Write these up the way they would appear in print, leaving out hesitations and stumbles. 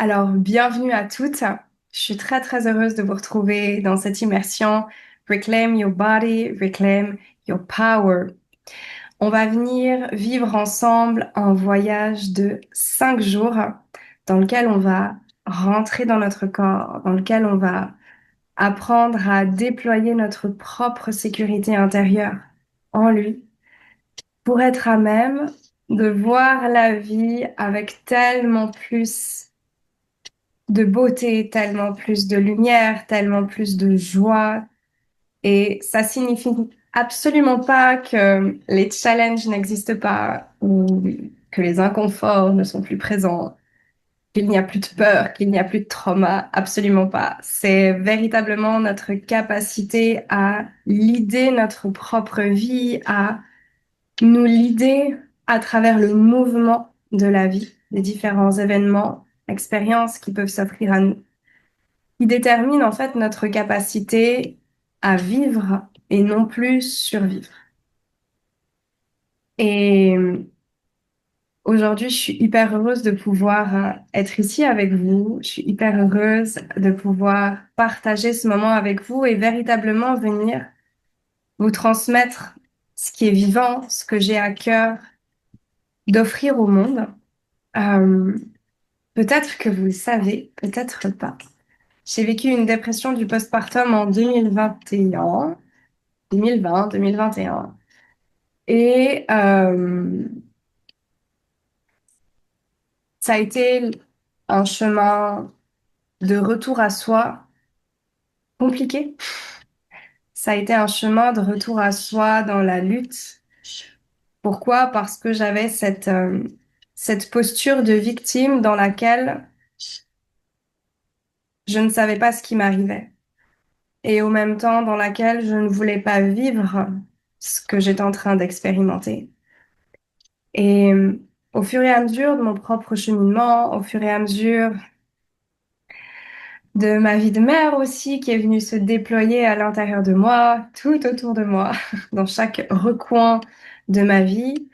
Alors, bienvenue à toutes. Je suis très très heureuse de vous retrouver dans cette immersion Reclaim Your Body, Reclaim Your Power. On va venir vivre ensemble un voyage de 5 jours dans lequel on va rentrer dans notre corps, dans lequel on va apprendre à déployer notre propre sécurité intérieure en lui pour être à même de voir la vie avec tellement plus de beauté, tellement plus de lumière, tellement plus de joie. Et ça signifie absolument pas que les challenges n'existent pas ou que les inconforts ne sont plus présents, qu'il n'y a plus de peur, qu'il n'y a plus de trauma. Absolument pas. C'est véritablement notre capacité à leader notre propre vie, à nous leader à travers le mouvement de la vie, des différents événements, expériences qui peuvent s'offrir à nous qui détermine en fait notre capacité à vivre et non plus survivre. Et aujourd'hui, je suis hyper heureuse de pouvoir être ici avec vous. Je suis hyper heureuse de pouvoir partager ce moment avec vous et véritablement venir vous transmettre ce qui est vivant, ce que j'ai à cœur d'offrir au monde. Euh, Peut-être que vous le savez, peut-être pas. J'ai vécu une dépression du postpartum en 2021. 2020, 2021. Et ça a été un chemin de retour à soi compliqué. Ça a été un chemin de retour à soi dans la lutte. Pourquoi? Parce que j'avais cette posture de victime dans laquelle je ne savais pas ce qui m'arrivait. Et au même temps, dans laquelle je ne voulais pas vivre ce que j'étais en train d'expérimenter. Et au fur et à mesure de mon propre cheminement, au fur et à mesure de ma vie de mère aussi, qui est venue se déployer à l'intérieur de moi, tout autour de moi, dans chaque recoin de ma vie,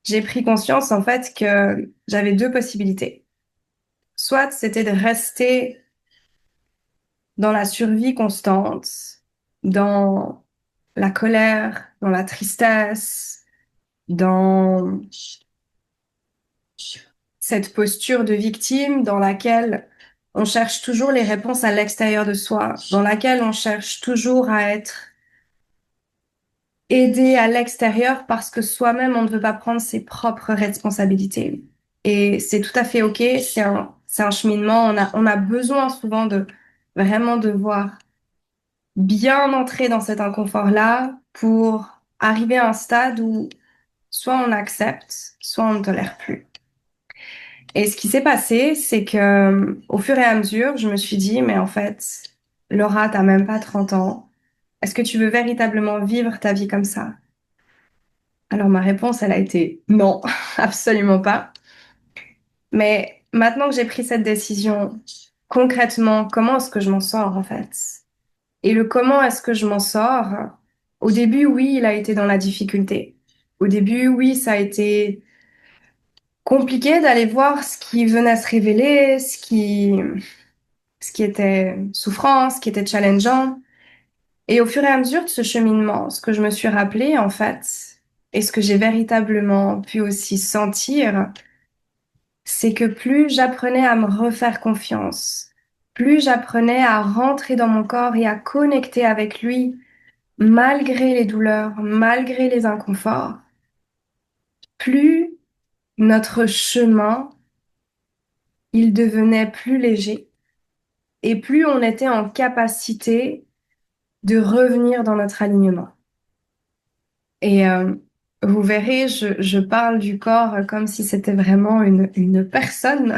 j'ai pris conscience en fait que j'avais deux possibilités. Soit c'était de rester dans la survie constante, dans la colère, dans la tristesse, dans cette posture de victime dans laquelle on cherche toujours les réponses à l'extérieur de soi, dans laquelle on cherche toujours à être aidé à l'extérieur parce que soi-même, on ne veut pas prendre ses propres responsabilités. Et c'est tout à fait OK, c'est un cheminement. On a besoin souvent de vraiment devoir bien entrer dans cet inconfort-là pour arriver à un stade où soit on accepte, soit on ne tolère plus. Et ce qui s'est passé, c'est que au fur et à mesure, je me suis dit, mais en fait, Laura, t'as même pas 30 ans. Est-ce que tu veux véritablement vivre ta vie comme ça? Alors ma réponse, elle a été non, absolument pas. Mais maintenant que j'ai pris cette décision, concrètement, comment est-ce que je m'en sors en fait? Et le comment est-ce que je m'en sors? Au début, oui, il a été dans la difficulté. Au début, oui, ça a été compliqué d'aller voir ce qui venait à se révéler, ce qui était souffrant, ce qui était challengeant. Et au fur et à mesure de ce cheminement, ce que je me suis rappelé, en fait, et ce que j'ai véritablement pu aussi sentir, c'est que plus j'apprenais à me refaire confiance, plus j'apprenais à rentrer dans mon corps et à connecter avec lui, malgré les douleurs, malgré les inconforts, plus notre chemin, il devenait plus léger et plus on était en capacité de revenir dans notre alignement. Et vous verrez, je parle du corps comme si c'était vraiment une personne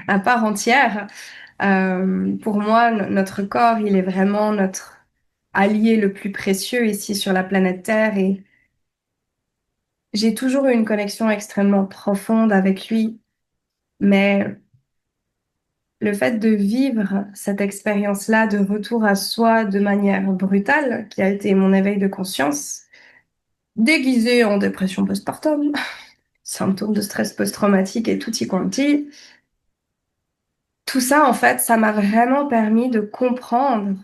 à part entière. Pour moi, notre corps, il est vraiment notre allié le plus précieux ici sur la planète Terre et j'ai toujours eu une connexion extrêmement profonde avec lui. Mais le fait de vivre cette expérience-là de retour à soi de manière brutale, qui a été mon éveil de conscience, déguisé en dépression postpartum, symptômes de stress post-traumatique et tutti quanti, tout ça, en fait, ça m'a vraiment permis de comprendre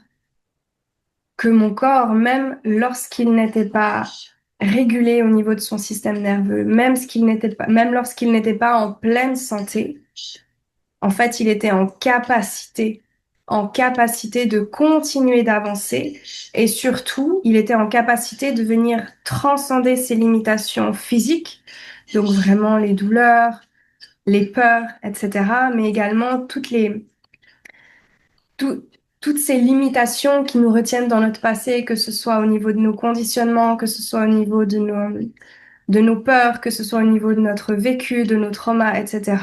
que mon corps, même lorsqu'il n'était pas régulé au niveau de son système nerveux, même lorsqu'il n'était pas en pleine santé, en fait, il était en capacité de continuer d'avancer et surtout, il était en capacité de venir transcender ses limitations physiques, donc vraiment les douleurs, les peurs, etc., mais également tout- toutes ces limitations qui nous retiennent dans notre passé, que ce soit au niveau de nos conditionnements, que ce soit au niveau de nos peurs, que ce soit au niveau de notre vécu, de nos traumas, etc.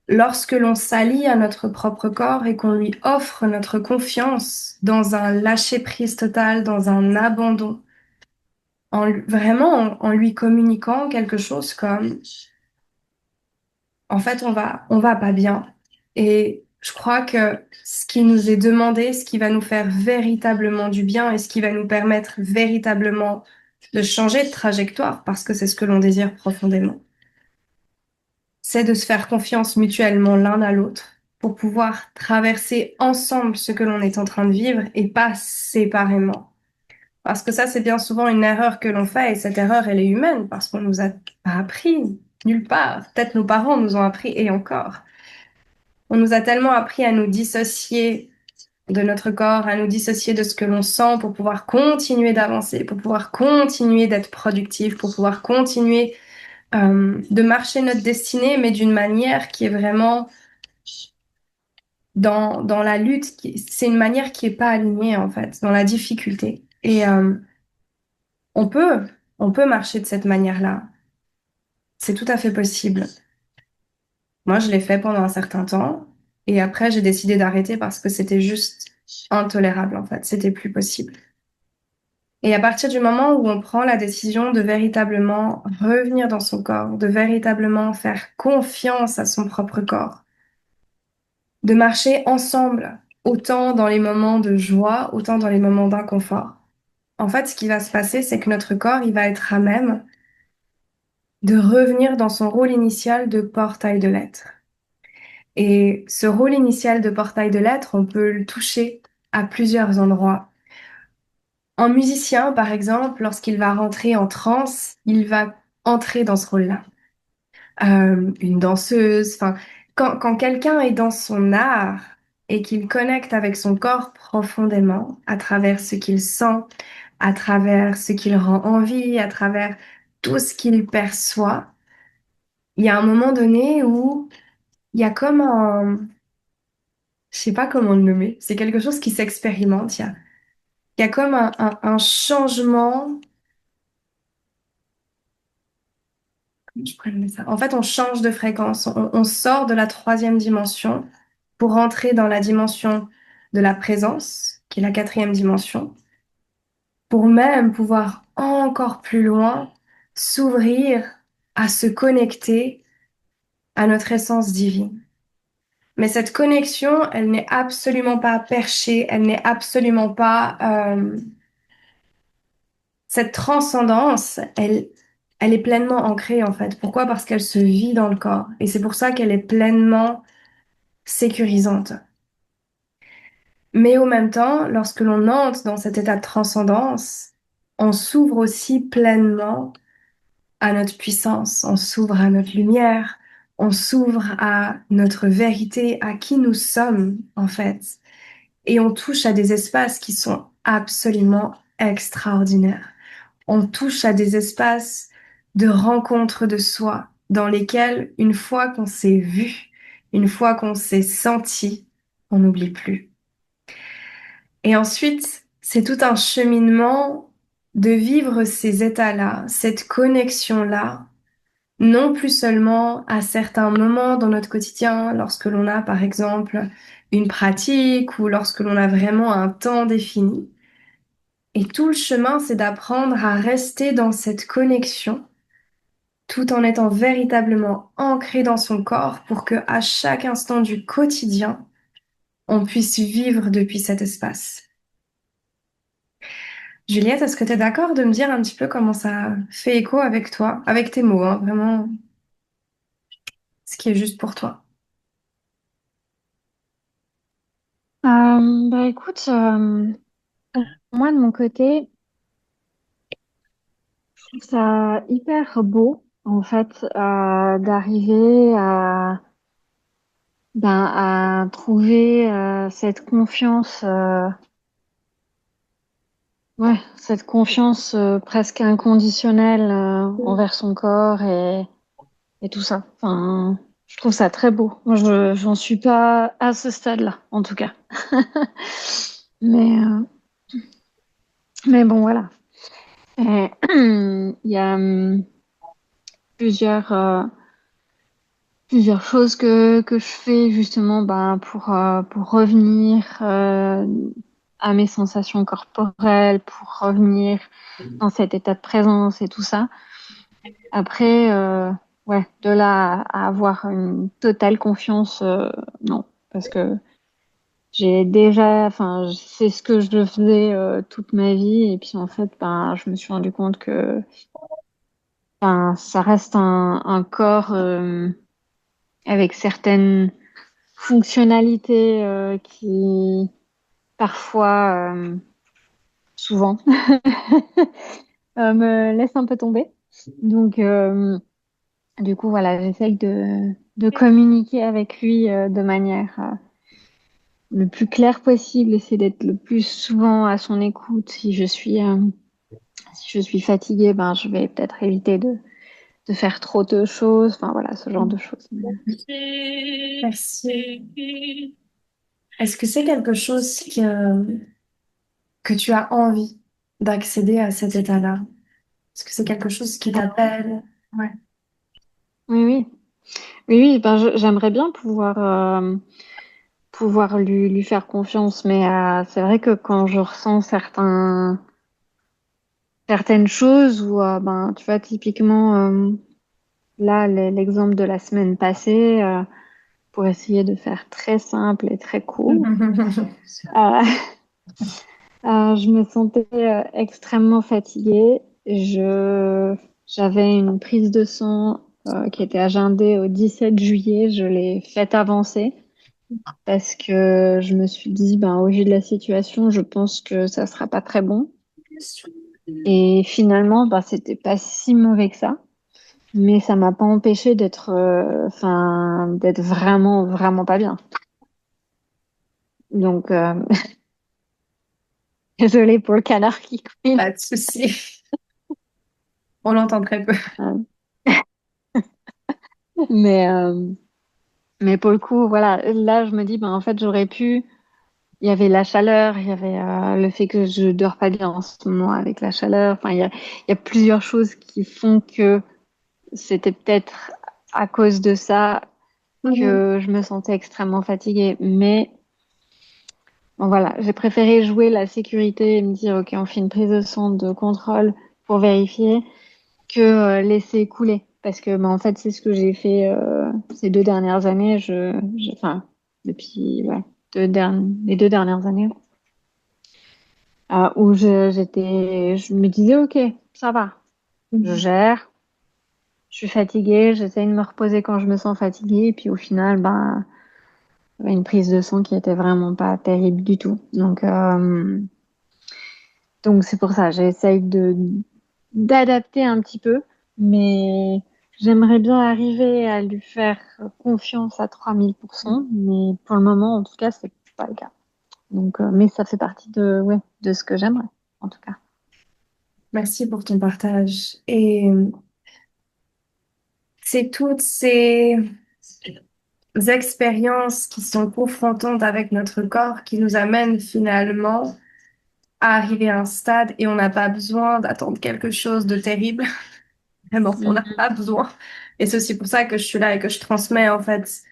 Lorsque l'on s'allie à notre propre corps et qu'on lui offre notre confiance dans un lâcher-prise total, dans un abandon, vraiment en lui communiquant quelque chose comme en fait, on va pas bien. Et je crois que ce qui nous est demandé, ce qui va nous faire véritablement du bien et ce qui va nous permettre véritablement de changer de trajectoire, parce que c'est ce que l'on désire profondément, c'est de se faire confiance mutuellement l'un à l'autre pour pouvoir traverser ensemble ce que l'on est en train de vivre et pas séparément. Parce que ça, c'est bien souvent une erreur que l'on fait et cette erreur, elle est humaine parce qu'on nous a pas appris nulle part. Peut-être nos parents nous ont appris et encore. On nous a tellement appris à nous dissocier de notre corps, à nous dissocier de ce que l'on sent pour pouvoir continuer d'avancer, pour pouvoir continuer d'être productif, pour pouvoir continuer de marcher notre destinée, mais d'une manière qui est vraiment dans la lutte. C'est une manière qui est pas alignée, en fait, dans la difficulté. Et on peut, on peut marcher de cette manière-là. C'est tout à fait possible. Moi, je l'ai fait pendant un certain temps et après, j'ai décidé d'arrêter parce que c'était juste intolérable, en fait. C'était plus possible. Et à partir du moment où on prend la décision de véritablement revenir dans son corps, de véritablement faire confiance à son propre corps, de marcher ensemble, autant dans les moments de joie, autant dans les moments d'inconfort, en fait, ce qui va se passer, c'est que notre corps, il va être à même de revenir dans son rôle initial de portail de l'être. Et ce rôle initial de portail de l'être, on peut le toucher à plusieurs endroits. Un musicien, par exemple, lorsqu'il va rentrer en transe, il va entrer dans ce rôle-là. Une danseuse, enfin, quand quelqu'un est dans son art et qu'il connecte avec son corps profondément, à travers ce qu'il sent, à travers ce qu'il rend envie, à travers tout ce qu'il perçoit, il y a un moment donné où il y a comme je sais pas comment le nommer, c'est quelque chose qui s'expérimente, il y a comme un changement. Je pourrais nommer ça. En fait, on change de fréquence. On sort de la troisième dimension pour entrer dans la dimension de la présence, qui est la quatrième dimension, pour même pouvoir encore plus loin s'ouvrir à se connecter à notre essence divine. Mais cette connexion, elle n'est absolument pas perchée, elle n'est absolument pas cette transcendance, elle est pleinement ancrée en fait. Pourquoi? Parce qu'elle se vit dans le corps. Et c'est pour ça qu'elle est pleinement sécurisante. Mais au même temps, lorsque l'on entre dans cet état de transcendance, on s'ouvre aussi pleinement à notre puissance, on s'ouvre à notre lumière, on s'ouvre à notre vérité, à qui nous sommes en fait. Et on touche à des espaces qui sont absolument extraordinaires. On touche à des espaces de rencontre de soi dans lesquels, une fois qu'on s'est vu, une fois qu'on s'est senti, on n'oublie plus. Et ensuite, c'est tout un cheminement de vivre ces états-là, cette connexion-là, non plus seulement à certains moments dans notre quotidien, lorsque l'on a par exemple une pratique ou lorsque l'on a vraiment un temps défini. Et tout le chemin, c'est d'apprendre à rester dans cette connexion tout en étant véritablement ancré dans son corps pour que à chaque instant du quotidien, on puisse vivre depuis cet espace. Juliette, est-ce que tu es d'accord de me dire un petit peu comment ça fait écho avec toi, avec tes mots, hein, vraiment, ce qui est juste pour toi? Bah écoute, pour moi de mon côté, je trouve ça hyper beau en fait d'arriver à trouver cette confiance, cette confiance presque inconditionnelle envers son corps et tout ça. Enfin, je trouve ça très beau. Moi, j'en suis pas à ce stade-là, en tout cas. Mais, mais bon, voilà. Et, il y a plusieurs, plusieurs choses que je fais justement ben, pour revenir à mes sensations corporelles, pour revenir dans cet état de présence et tout ça. Après, ouais, de là à avoir une totale confiance, non, parce que j'ai déjà, enfin, c'est ce que je faisais toute ma vie, et puis en fait, ben, je me suis rendu compte que ben, ça reste un corps avec certaines fonctionnalités qui parfois, souvent, me laissent un peu tomber. Donc, du coup, voilà, j'essaye de communiquer avec lui de manière le plus claire possible, essayer d'être le plus souvent à son écoute. Si je suis fatiguée, ben, je vais peut-être éviter de faire trop de choses. Enfin, voilà, ce genre de choses. Merci. Est-ce que c'est quelque chose que tu as envie d'accéder à cet état-là? Est-ce que c'est quelque chose qui t'appelle? Ouais. Oui, oui. Oui, oui, ben, j'aimerais bien pouvoir lui faire confiance, mais c'est vrai que quand je ressens certaines choses, ou ben, tu vois, typiquement, là, l'exemple de la semaine passée, pour essayer de faire très simple et très court, euh, je me sentais extrêmement fatiguée. J'avais une prise de sang qui était agendée au 17 juillet. Je l'ai faite avancer parce que je me suis dit, ben, au vu de la situation, je pense que ça sera pas très bon. Et finalement, ben, c'était pas si mauvais que ça. Mais ça m'a pas empêché enfin, d'être vraiment, vraiment pas bien. Donc, désolée pour le canard qui couine. Pas de souci. On l'entend très peu. Euh, Mais, euh, mais pour le coup, voilà, là, je me dis, ben, en fait, j'aurais pu. Il y avait la chaleur, il y avait le fait que je dors pas bien en ce moment avec la chaleur. Enfin, il y a plusieurs choses qui font que c'était peut-être à cause de ça Mhm. que je me sentais extrêmement fatiguée. Mais bon, voilà, j'ai préféré jouer la sécurité et me dire, OK, on fait une prise de sang de contrôle pour vérifier que laisser couler. Parce que, ben, en fait, c'est ce que j'ai fait ces 2 dernières années. Enfin, depuis ouais, les 2 dernières années, où je me disais, OK, ça va, je Mhm. gère, je suis fatiguée, j'essaie de me reposer quand je me sens fatiguée. Et puis au final, ben, il y avait une prise de sang qui était vraiment pas terrible du tout. Donc c'est pour ça, j'essaye d'adapter un petit peu, mais j'aimerais bien arriver à lui faire confiance à 3000%, mais pour le moment, en tout cas, c'est pas le cas. Donc, mais ça fait partie ouais, de ce que j'aimerais, en tout cas. Merci pour ton partage. Et c'est toutes ces expériences qui sont confrontantes avec notre corps qui nous amènent finalement à arriver à un stade et on n'a pas besoin d'attendre quelque chose de terrible. Vraiment, on n'a Mhm. pas besoin. Et c'est aussi pour ça que je suis là et que je transmets en fait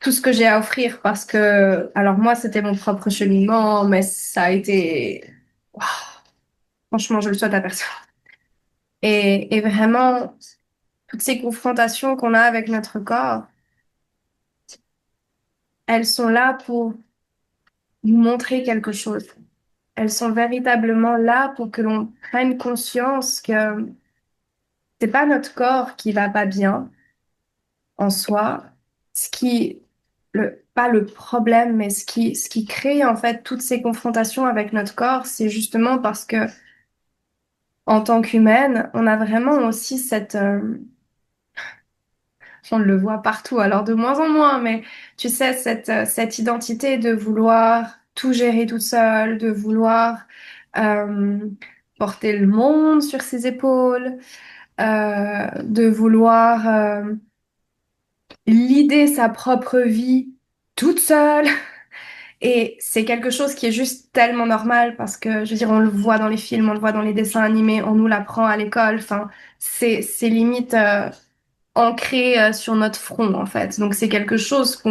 tout ce que j'ai à offrir parce que, alors moi, c'était mon propre cheminement, mais ça a été, waouh, franchement, je le souhaite à personne. Et vraiment, toutes ces confrontations qu'on a avec notre corps, elles sont là pour nous montrer quelque chose. Elles sont véritablement là pour que l'on prenne conscience que c'est pas notre corps qui va pas bien en soi. Ce qui, pas le problème, mais ce qui crée en fait toutes ces confrontations avec notre corps, c'est justement parce que en tant qu'humaine, on a vraiment aussi on le voit partout, alors de moins en moins, mais tu sais, cette identité de vouloir tout gérer toute seule, de vouloir euh, porter le monde sur ses épaules, de vouloir l'idée sa propre vie toute seule. Et c'est quelque chose qui est juste tellement normal parce que, je veux dire, on le voit dans les films, on le voit dans les dessins animés, on nous l'apprend à l'école. Enfin, c'est limite ancré sur notre front, en fait. Donc, c'est quelque chose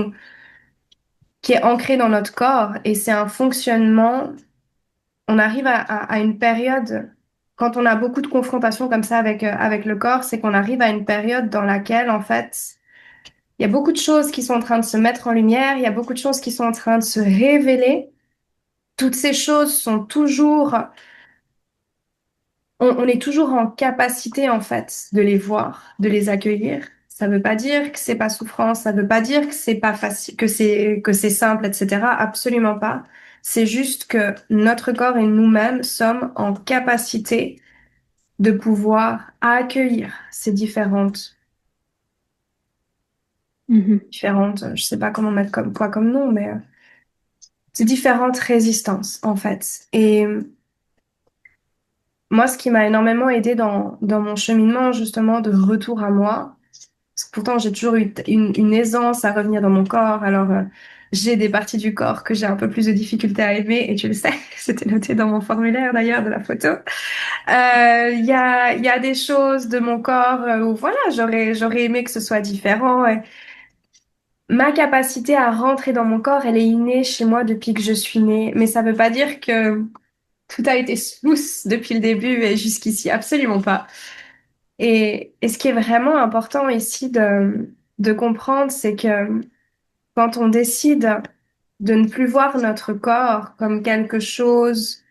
qui est ancré dans notre corps et c'est un fonctionnement. On arrive à une période, quand on a beaucoup de confrontations comme ça avec le corps, c'est qu'on arrive à une période dans laquelle, en fait, il y a beaucoup de choses qui sont en train de se mettre en lumière, il y a beaucoup de choses qui sont en train de se révéler. Toutes ces choses sont toujours, on est toujours en capacité en fait de les voir, de les accueillir. Ça veut pas dire que c'est pas souffrant, ça veut pas dire que c'est pas facile, que c'est simple, etc. Absolument pas. C'est juste que notre corps et nous-mêmes sommes en capacité de pouvoir accueillir ces Mhm. je sais pas comment mettre comme quoi comme nom, mais ces différentes résistances en fait. Et moi, ce qui m'a énormément aidé dans mon cheminement, justement, de retour à moi, parce que pourtant j'ai toujours eu une aisance à revenir dans mon corps, alors j'ai des parties du corps que j'ai un peu plus de difficulté à aimer, et tu le sais, c'était noté dans mon formulaire d'ailleurs de la photo. Il y a des choses de mon corps où voilà, j'aurais aimé que ce soit différent. Et ma capacité à rentrer dans mon corps, elle est innée chez moi depuis que je suis née, mais ça veut pas dire que tout a été smooth depuis le début et jusqu'ici, absolument pas. Et ce qui est vraiment important ici de comprendre, c'est que quand on décide de ne plus voir notre corps comme quelque chose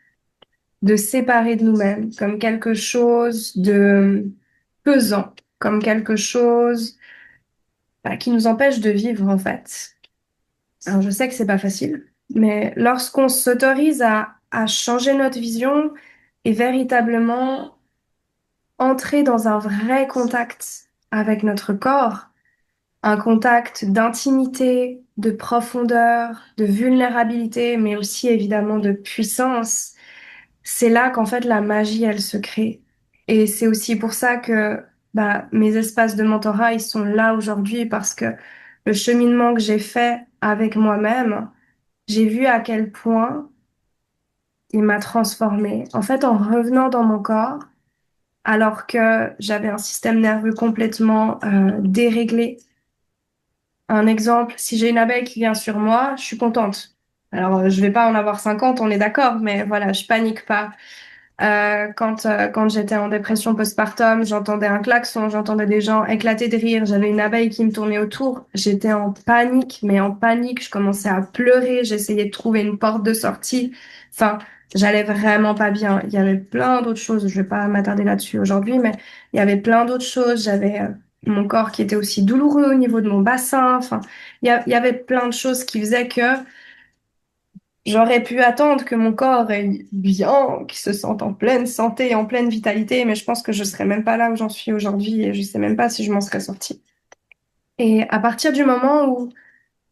de séparé de nous-mêmes, comme quelque chose de pesant, comme quelque chose qui nous empêche de vivre en fait. Alors je sais que c'est pas facile, mais lorsqu'on s'autorise à changer notre vision et véritablement entrer dans un vrai contact avec notre corps, un contact d'intimité, de profondeur, de vulnérabilité, mais aussi évidemment de puissance, c'est là qu'en fait la magie, elle se crée. Et c'est aussi pour ça que mes espaces de mentorat, ils sont là aujourd'hui parce que le cheminement que j'ai fait avec moi-même, j'ai vu à quel point il m'a transformée. En fait, en revenant dans mon corps, alors que j'avais un système nerveux complètement déréglé. Un exemple, si j'ai une abeille qui vient sur moi, je suis contente. Alors, je vais pas en avoir 50, on est d'accord, mais voilà, je panique pas. Quand j'étais en dépression postpartum, j'entendais un klaxon, j'entendais des gens éclater de rire, j'avais une abeille qui me tournait autour. J'étais en panique, mais en panique, je commençais à pleurer, j'essayais de trouver une porte de sortie. Enfin, j'allais vraiment pas bien. Il y avait plein d'autres choses, je vais pas m'attarder là-dessus aujourd'hui, mais il y avait plein d'autres choses. J'avais mon corps qui était aussi douloureux au niveau de mon bassin. Enfin, il y avait plein de choses qui faisaient que j'aurais pu attendre que mon corps aille bien, qu'il se sente en pleine santé, en pleine vitalité, mais je pense que je serais même pas là où j'en suis aujourd'hui et je sais même pas si je m'en serais sortie. Et à partir du moment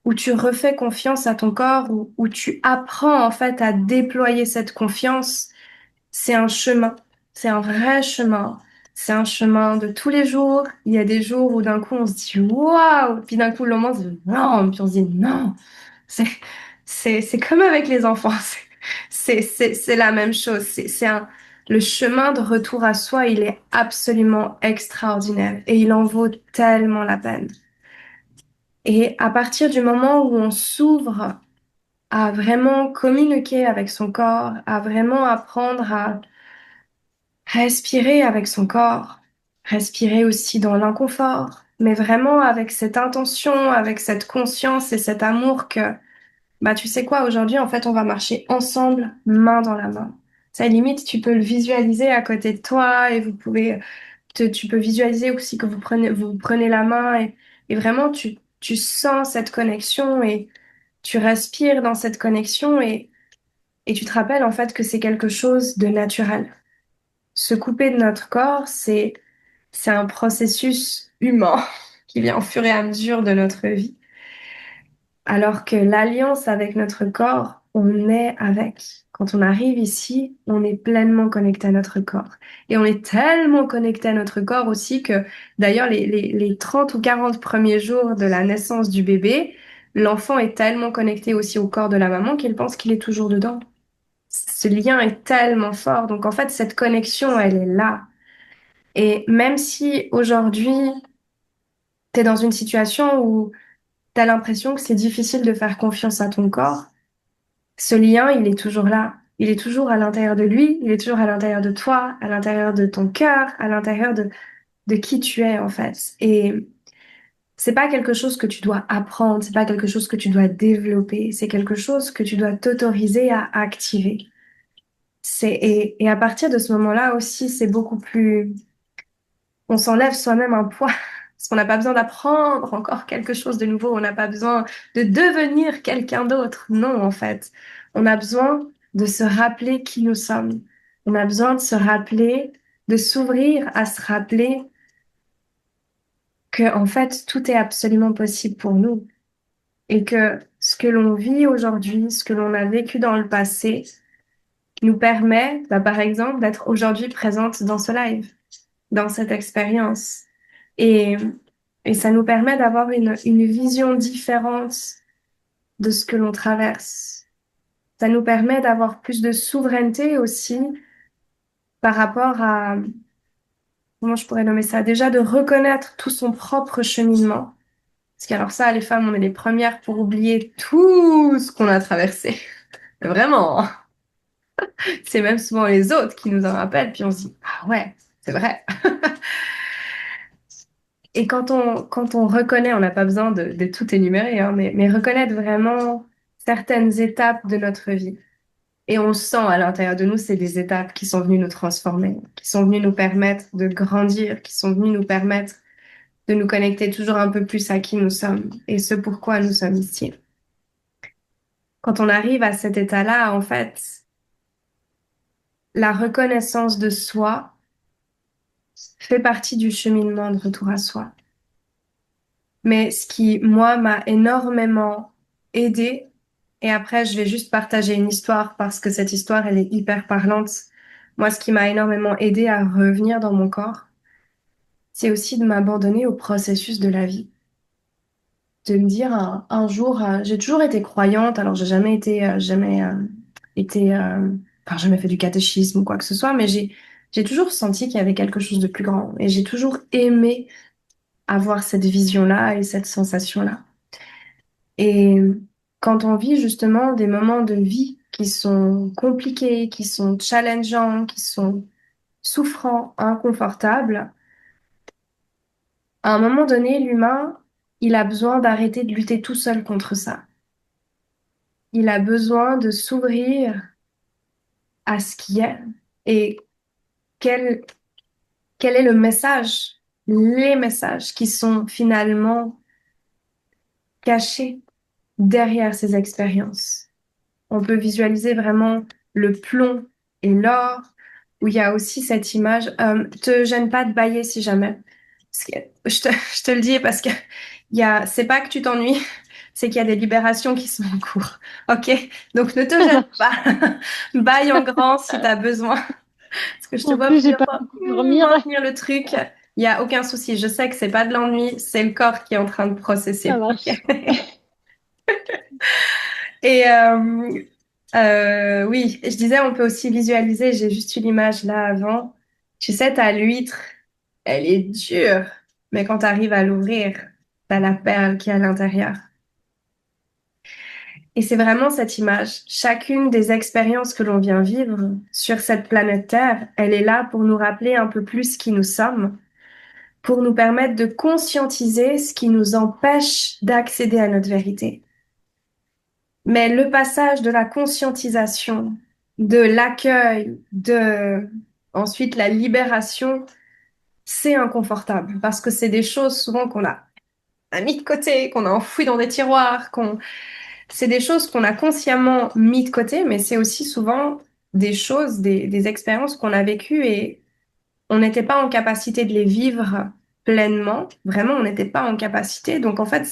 où tu refais confiance à ton corps, où tu apprends en fait à déployer cette confiance, c'est un chemin, c'est un vrai chemin. C'est un chemin de tous les jours. Il y a des jours où d'un coup on se dit waouh, puis d'un coup le moment on se dit non, puis on se dit non. C'est, c'est comme avec les enfants. C'est la même chose. Le chemin de retour à soi, il est absolument extraordinaire et il en vaut tellement la peine. Et à partir du moment où on s'ouvre à vraiment communiquer avec son corps, à vraiment apprendre à respirer avec son corps, respirer aussi dans l'inconfort, mais vraiment avec cette intention, avec cette conscience et cet amour que tu sais quoi, aujourd'hui, en fait, on va marcher ensemble, main dans la main. Ça, limite, tu peux le visualiser à côté de toi et tu peux visualiser aussi que vous prenez la main et vraiment, tu sens cette connexion et tu respires dans cette connexion et tu te rappelles en fait que c'est quelque chose de naturel. Se couper de notre corps, c'est un processus humain qui vient au fur et à mesure de notre vie. Alors que l'alliance avec notre corps, on est avec. Quand on arrive ici, on est pleinement connecté à notre corps. Et on est tellement connecté à notre corps aussi que, d'ailleurs, les 30 ou 40 premiers jours de la naissance du bébé, l'enfant est tellement connecté aussi au corps de la maman qu'il pense qu'il est toujours dedans. Ce lien est tellement fort. Donc, en fait, cette connexion, elle est là. Et même si aujourd'hui, tu es dans une situation où tu as l'impression que c'est difficile de faire confiance à ton corps, ce lien, il est toujours là. Il est toujours à l'intérieur de lui, il est toujours à l'intérieur de toi, à l'intérieur de ton cœur, à l'intérieur de qui tu es, en fait. Et c'est pas quelque chose que tu dois apprendre, c'est pas quelque chose que tu dois développer, c'est quelque chose que tu dois t'autoriser à activer. Et à partir de ce moment-là aussi, c'est beaucoup plus, on s'enlève soi-même un poids. Parce qu'on n'a pas besoin d'apprendre encore quelque chose de nouveau. On n'a pas besoin de devenir quelqu'un d'autre. Non, en fait. On a besoin de se rappeler qui nous sommes. On a besoin de se rappeler, de s'ouvrir à se rappeler que, en fait, tout est absolument possible pour nous. Et que ce que l'on vit aujourd'hui, ce que l'on a vécu dans le passé, nous permet, bah, par exemple, d'être aujourd'hui présente dans ce live, dans cette expérience. Et, et ça nous permet d'avoir une vision différente de ce que l'on traverse. Ça nous permet d'avoir plus de souveraineté aussi par rapport à, comment je pourrais nommer ça, déjà de reconnaître tout son propre cheminement. Parce qu'alors ça, les femmes, on est les premières pour oublier tout ce qu'on a traversé. Vraiment, hein. C'est même souvent les autres qui nous en rappellent, puis on se dit, ah ouais, c'est vrai. Et quand on reconnaît, on n'a pas besoin de tout énumérer, hein, mais reconnaître vraiment certaines étapes de notre vie. Et on le sent à l'intérieur de nous, c'est des étapes qui sont venues nous transformer, qui sont venues nous permettre de grandir, qui sont venues nous permettre de nous connecter toujours un peu plus à qui nous sommes et ce pourquoi nous sommes ici. Quand on arrive à cet état-là, en fait, la reconnaissance de soi fait partie du cheminement de retour à soi. Mais ce qui, moi, m'a énormément aidé, et après, je vais juste partager une histoire parce que cette histoire, elle est hyper parlante. Moi, ce qui m'a énormément aidé à revenir dans mon corps, c'est aussi de m'abandonner au processus de la vie. De me dire un jour, j'ai toujours été croyante, alors j'ai enfin, jamais fait du catéchisme ou quoi que ce soit, mais j'ai toujours senti qu'il y avait quelque chose de plus grand, et j'ai toujours aimé avoir cette vision-là et cette sensation-là. Et quand on vit justement des moments de vie qui sont compliqués, qui sont challengeants, qui sont souffrants, inconfortables, à un moment donné, l'humain, il a besoin d'arrêter de lutter tout seul contre ça. Il a besoin de s'ouvrir à ce qui est et quel, quel est le message, les messages qui sont finalement cachés derrière ces expériences. On peut visualiser vraiment le plomb et l'or, où il y a aussi cette image. Te gêne pas de bailler si jamais. Parce que, je te le dis parce que c'est pas que tu t'ennuies, c'est qu'il y a des libérations qui sont en cours. Ok? Donc ne te Ça gêne marche. pas. Baille en grand si tu as besoin. Parce que je te En vois plus, j'ai plusieurs pas fois pu dormir. maintenir le truc. Il y a aucun souci. Je sais que c'est pas de l'ennui, c'est le corps qui est en train de Ça processer. Ok? marche. Et oui, je disais, on peut aussi visualiser, j'ai juste eu l'image là avant. Tu sais, t'as l'huître, elle est dure, mais quand tu arrives à l'ouvrir, t'as la perle qui est à l'intérieur. Et c'est vraiment cette image. Chacune des expériences que l'on vient vivre sur cette planète Terre, elle est là pour nous rappeler un peu plus qui nous sommes, pour nous permettre de conscientiser ce qui nous empêche d'accéder à notre vérité. Mais le passage de la conscientisation, de l'accueil, de ensuite la libération, c'est inconfortable parce que c'est des choses souvent qu'on a a mis de côté, qu'on a enfoui dans des tiroirs, c'est des choses qu'on a consciemment mis de côté, mais c'est aussi souvent des choses, des expériences qu'on a vécues et on n'était pas en capacité de les vivre pleinement. Vraiment, on n'était pas en capacité. Donc, en fait,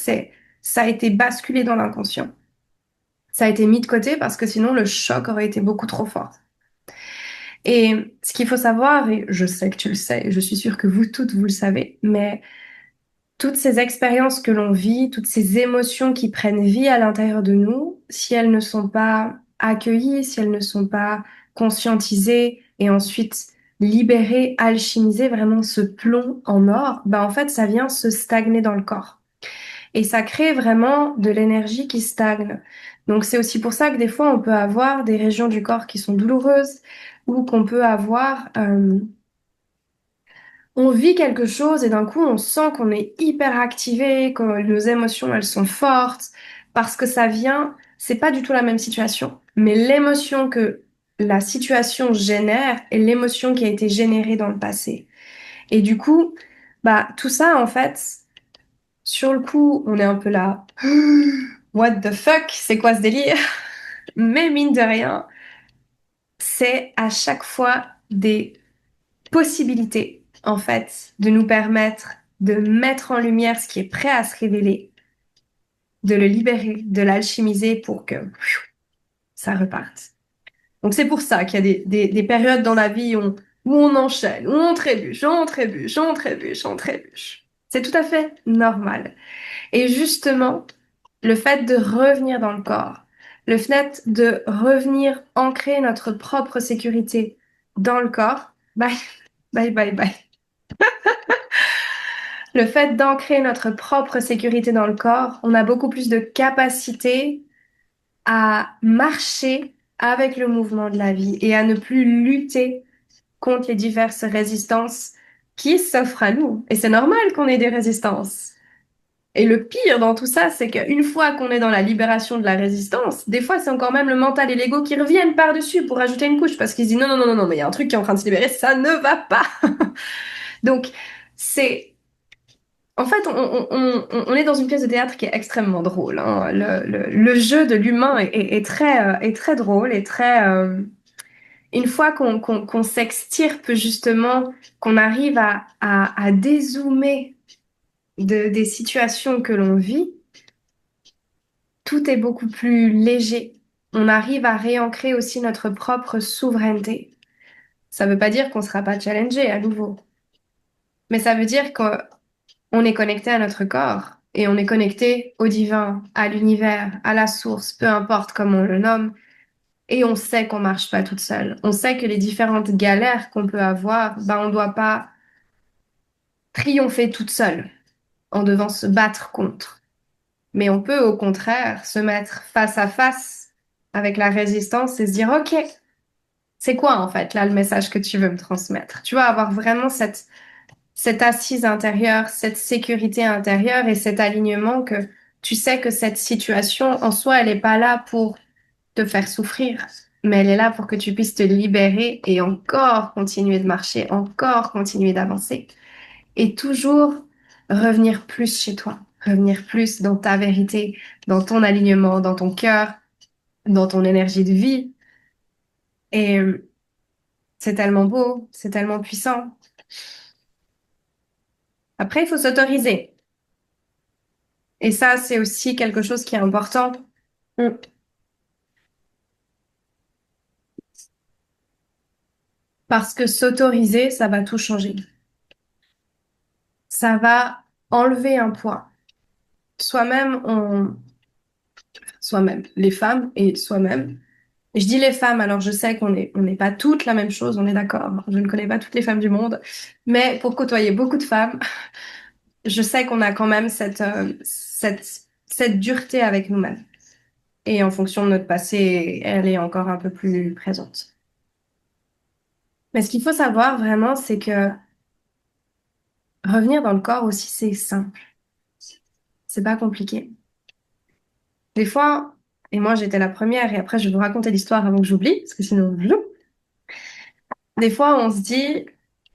ça a été basculé dans l'inconscient. Ça a été mis de côté parce que sinon, le choc aurait été beaucoup trop fort. Et ce qu'il faut savoir, et je sais que tu le sais, et je suis sûre que vous toutes, vous le savez, mais toutes ces expériences que l'on vit, toutes ces émotions qui prennent vie à l'intérieur de nous, si elles ne sont pas accueillies, si elles ne sont pas conscientisées et ensuite libérées, alchimisées, vraiment ce plomb en or, ben en fait, ça vient se stagner dans le corps. Et ça crée vraiment de l'énergie qui stagne. Donc c'est aussi pour ça que des fois, on peut avoir des régions du corps qui sont douloureuses ou qu'on peut avoir on vit quelque chose et d'un coup, on sent qu'on est hyper activé, que nos émotions, elles sont fortes, parce que ça vient, c'est pas du tout la même situation. Mais l'émotion que la situation génère est l'émotion qui a été générée dans le passé. Et du coup, bah, tout ça, en fait, sur le coup, on est un peu là, what the fuck, c'est quoi ce délire? Mais mine de rien, c'est à chaque fois des possibilité, en fait, de nous permettre de mettre en lumière ce qui est prêt à se révéler, de le libérer, de l'alchimiser pour que ça reparte. Donc c'est pour ça qu'il y a des périodes dans la vie où on enchaîne, où on trébuche, on trébuche, on trébuche, on trébuche. C'est tout à fait normal. Et justement, le fait de revenir dans le corps, le fait de revenir ancrer notre propre sécurité dans le corps, bye, bye, bye, bye. Le fait d'ancrer notre propre sécurité dans le corps, on a beaucoup plus de capacité à marcher avec le mouvement de la vie et à ne plus lutter contre les diverses résistances qui s'offrent à nous. Et c'est normal qu'on ait des résistances. Et le pire dans tout ça, c'est qu'une fois qu'on est dans la libération de la résistance, des fois c'est encore même le mental et l'ego qui reviennent par-dessus pour ajouter une couche parce qu'ils se disent non, non, non, non, non, mais il y a un truc qui est en train de se libérer, ça ne va pas. Donc, c'est en fait, on est dans une pièce de théâtre qui est extrêmement drôle, hein. Le jeu de l'humain est très drôle et très... une fois qu'on s'extirpe justement, qu'on arrive à dézoomer des situations que l'on vit, tout est beaucoup plus léger. On arrive à réancrer aussi notre propre souveraineté. Ça ne veut pas dire qu'on ne sera pas challengé à nouveau, mais ça veut dire que on est connecté à notre corps et on est connecté au divin, à l'univers, à la source, peu importe comment on le nomme. Et on sait qu'on marche pas toute seule. On sait que les différentes galères qu'on peut avoir, ben on doit pas triompher toute seule en devant se battre contre. Mais on peut au contraire se mettre face à face avec la résistance et se dire, OK, c'est quoi en fait là le message que tu veux me transmettre? Tu vas avoir vraiment cette assise intérieure, cette sécurité intérieure et cet alignement que tu sais que cette situation en soi, elle n'est pas là pour te faire souffrir, mais elle est là pour que tu puisses te libérer et encore continuer de marcher, encore continuer d'avancer et toujours revenir plus chez toi, revenir plus dans ta vérité, dans ton alignement, dans ton cœur, dans ton énergie de vie. Et c'est tellement beau, c'est tellement puissant. Après, il faut s'autoriser. Et ça, c'est aussi quelque chose qui est important. Mm. Parce que s'autoriser, ça va tout changer. Ça va enlever un poids. Soi-même, soi-même, les femmes et soi-même. Je dis les femmes, alors je sais on n'est pas toutes la même chose, on est d'accord. Je ne connais pas toutes les femmes du monde, mais pour côtoyer beaucoup de femmes, je sais qu'on a quand même cette dureté avec nous-mêmes. Et en fonction de notre passé, elle est encore un peu plus présente. Mais ce qu'il faut savoir vraiment, c'est que revenir dans le corps aussi, c'est simple. C'est pas compliqué. Des fois, et moi j'étais la première, et après je vais vous raconter l'histoire avant que j'oublie, parce que sinon, j'oublie. Des fois on se dit,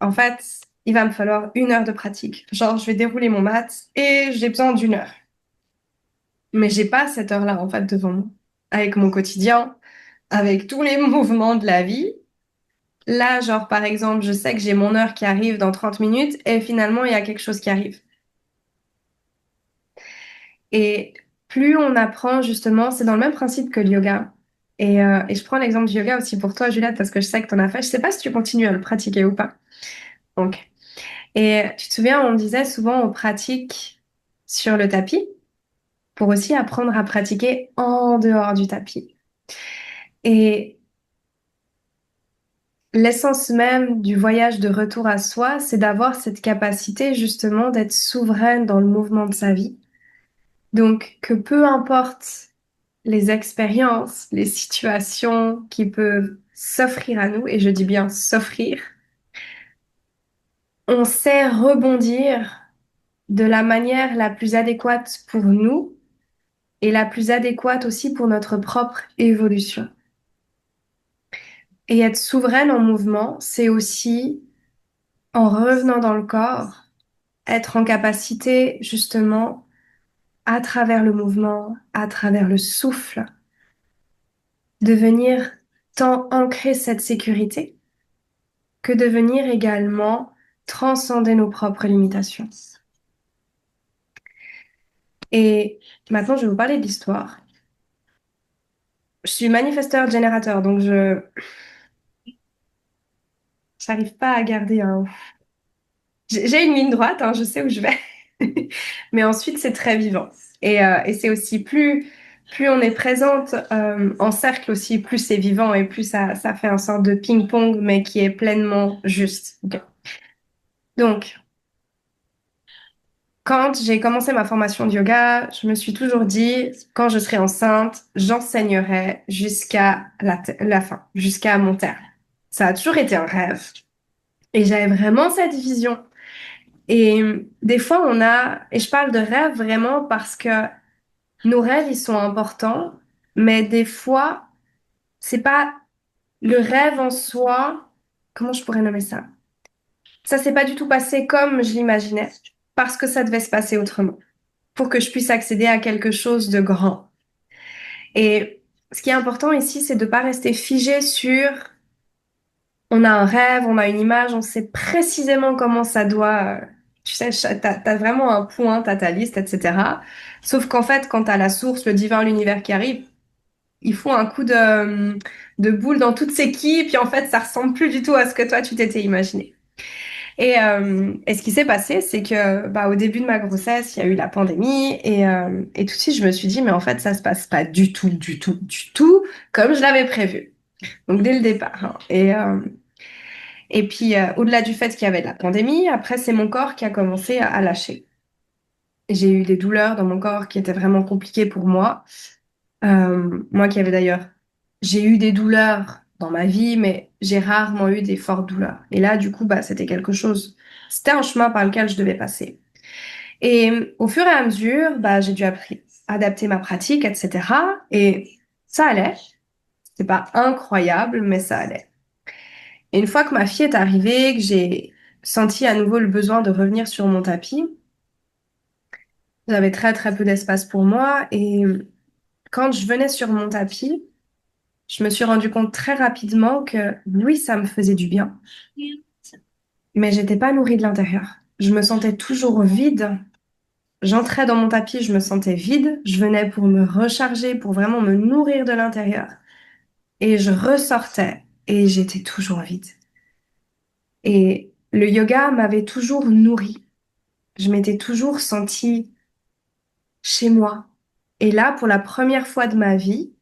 en fait, il va me falloir 1 heure de pratique. Genre, je vais dérouler mon mat et j'ai besoin d'1 heure. Mais j'ai pas cette heure-là, en fait, devant moi. Avec mon quotidien, avec tous les mouvements de la vie. Là, genre, par exemple, je sais que j'ai mon heure qui arrive dans 30 minutes et finalement, il y a quelque chose qui arrive. Et plus on apprend, justement, c'est dans le même principe que le yoga. Et je prends l'exemple du yoga aussi pour toi, Juliette, parce que je sais que tu en as fait. Je sais pas si tu continues à le pratiquer ou pas. Donc, et tu te souviens, on disait souvent on pratique sur le tapis pour aussi apprendre à pratiquer en dehors du tapis. Et l'essence même du voyage de retour à soi, c'est d'avoir cette capacité justement d'être souveraine dans le mouvement de sa vie. Donc, que peu importe les expériences, les situations qui peuvent s'offrir à nous, et je dis bien s'offrir, on sait rebondir de la manière la plus adéquate pour nous et la plus adéquate aussi pour notre propre évolution. Et être souveraine en mouvement, c'est aussi, en revenant dans le corps, être en capacité justement, à travers le mouvement, à travers le souffle, de venir tant ancrer cette sécurité que de venir également transcender nos propres limitations. Et maintenant, je vais vous parler de l'histoire. Je suis manifesteur générateur, donc je n'arrive pas à garder un... J'ai une ligne droite, hein, je sais où je vais. Mais ensuite, c'est très vivant. Et c'est aussi plus on est présente en cercle aussi, plus c'est vivant et plus ça fait un sorte de ping-pong, mais qui est pleinement juste. Ok. Donc, quand j'ai commencé ma formation de yoga, je me suis toujours dit, quand je serai enceinte, j'enseignerai jusqu'à la fin, jusqu'à mon terme. Ça a toujours été un rêve. Et j'avais vraiment cette vision. Et des fois, et je parle de rêve vraiment parce que nos rêves, ils sont importants, mais des fois, c'est pas le rêve en soi, comment je pourrais nommer ça? Ça s'est pas du tout passé comme je l'imaginais, parce que ça devait se passer autrement, pour que je puisse accéder à quelque chose de grand. Et ce qui est important ici, c'est de pas rester figé sur on a un rêve, on a une image, on sait précisément comment ça doit. Tu sais, t'as vraiment un point, t'as ta liste, etc. Sauf qu'en fait, quand t'as la source, le divin, l'univers qui arrive, ils font un coup de boule dans toutes ces quilles, puis en fait, ça ressemble plus du tout à ce que toi, tu t'étais imaginé. Et ce qui s'est passé, c'est que bah, au début de ma grossesse, il y a eu la pandémie, et tout de suite, je me suis dit, mais en fait, ça se passe pas du tout, du tout, du tout comme je l'avais prévu. Donc, dès le départ. Hein. Et puis, au-delà du fait qu'il y avait de la pandémie, après, c'est mon corps qui a commencé à lâcher. J'ai eu des douleurs dans mon corps qui étaient vraiment compliquées pour moi. Moi qui avais d'ailleurs, j'ai eu des douleurs dans ma vie, mais j'ai rarement eu des fortes douleurs. Et là, du coup, bah, c'était quelque chose, c'était un chemin par lequel je devais passer. Et au fur et à mesure, bah, j'ai dû adapter ma pratique, etc. Et ça allait. C'est pas incroyable, mais ça allait. Et une fois que ma fille est arrivée, que j'ai senti à nouveau le besoin de revenir sur mon tapis, j'avais très très peu d'espace pour moi. Et quand je venais sur mon tapis, je me suis rendu compte très rapidement que oui, ça me faisait du bien, mais j'étais pas nourrie de l'intérieur. Je me sentais toujours vide. J'entrais dans mon tapis, je me sentais vide. Je venais pour me recharger, pour vraiment me nourrir de l'intérieur. Et je ressortais et j'étais toujours vide. Et le yoga m'avait toujours nourrie. Je m'étais toujours sentie chez moi. Et là, pour la première fois de ma vie,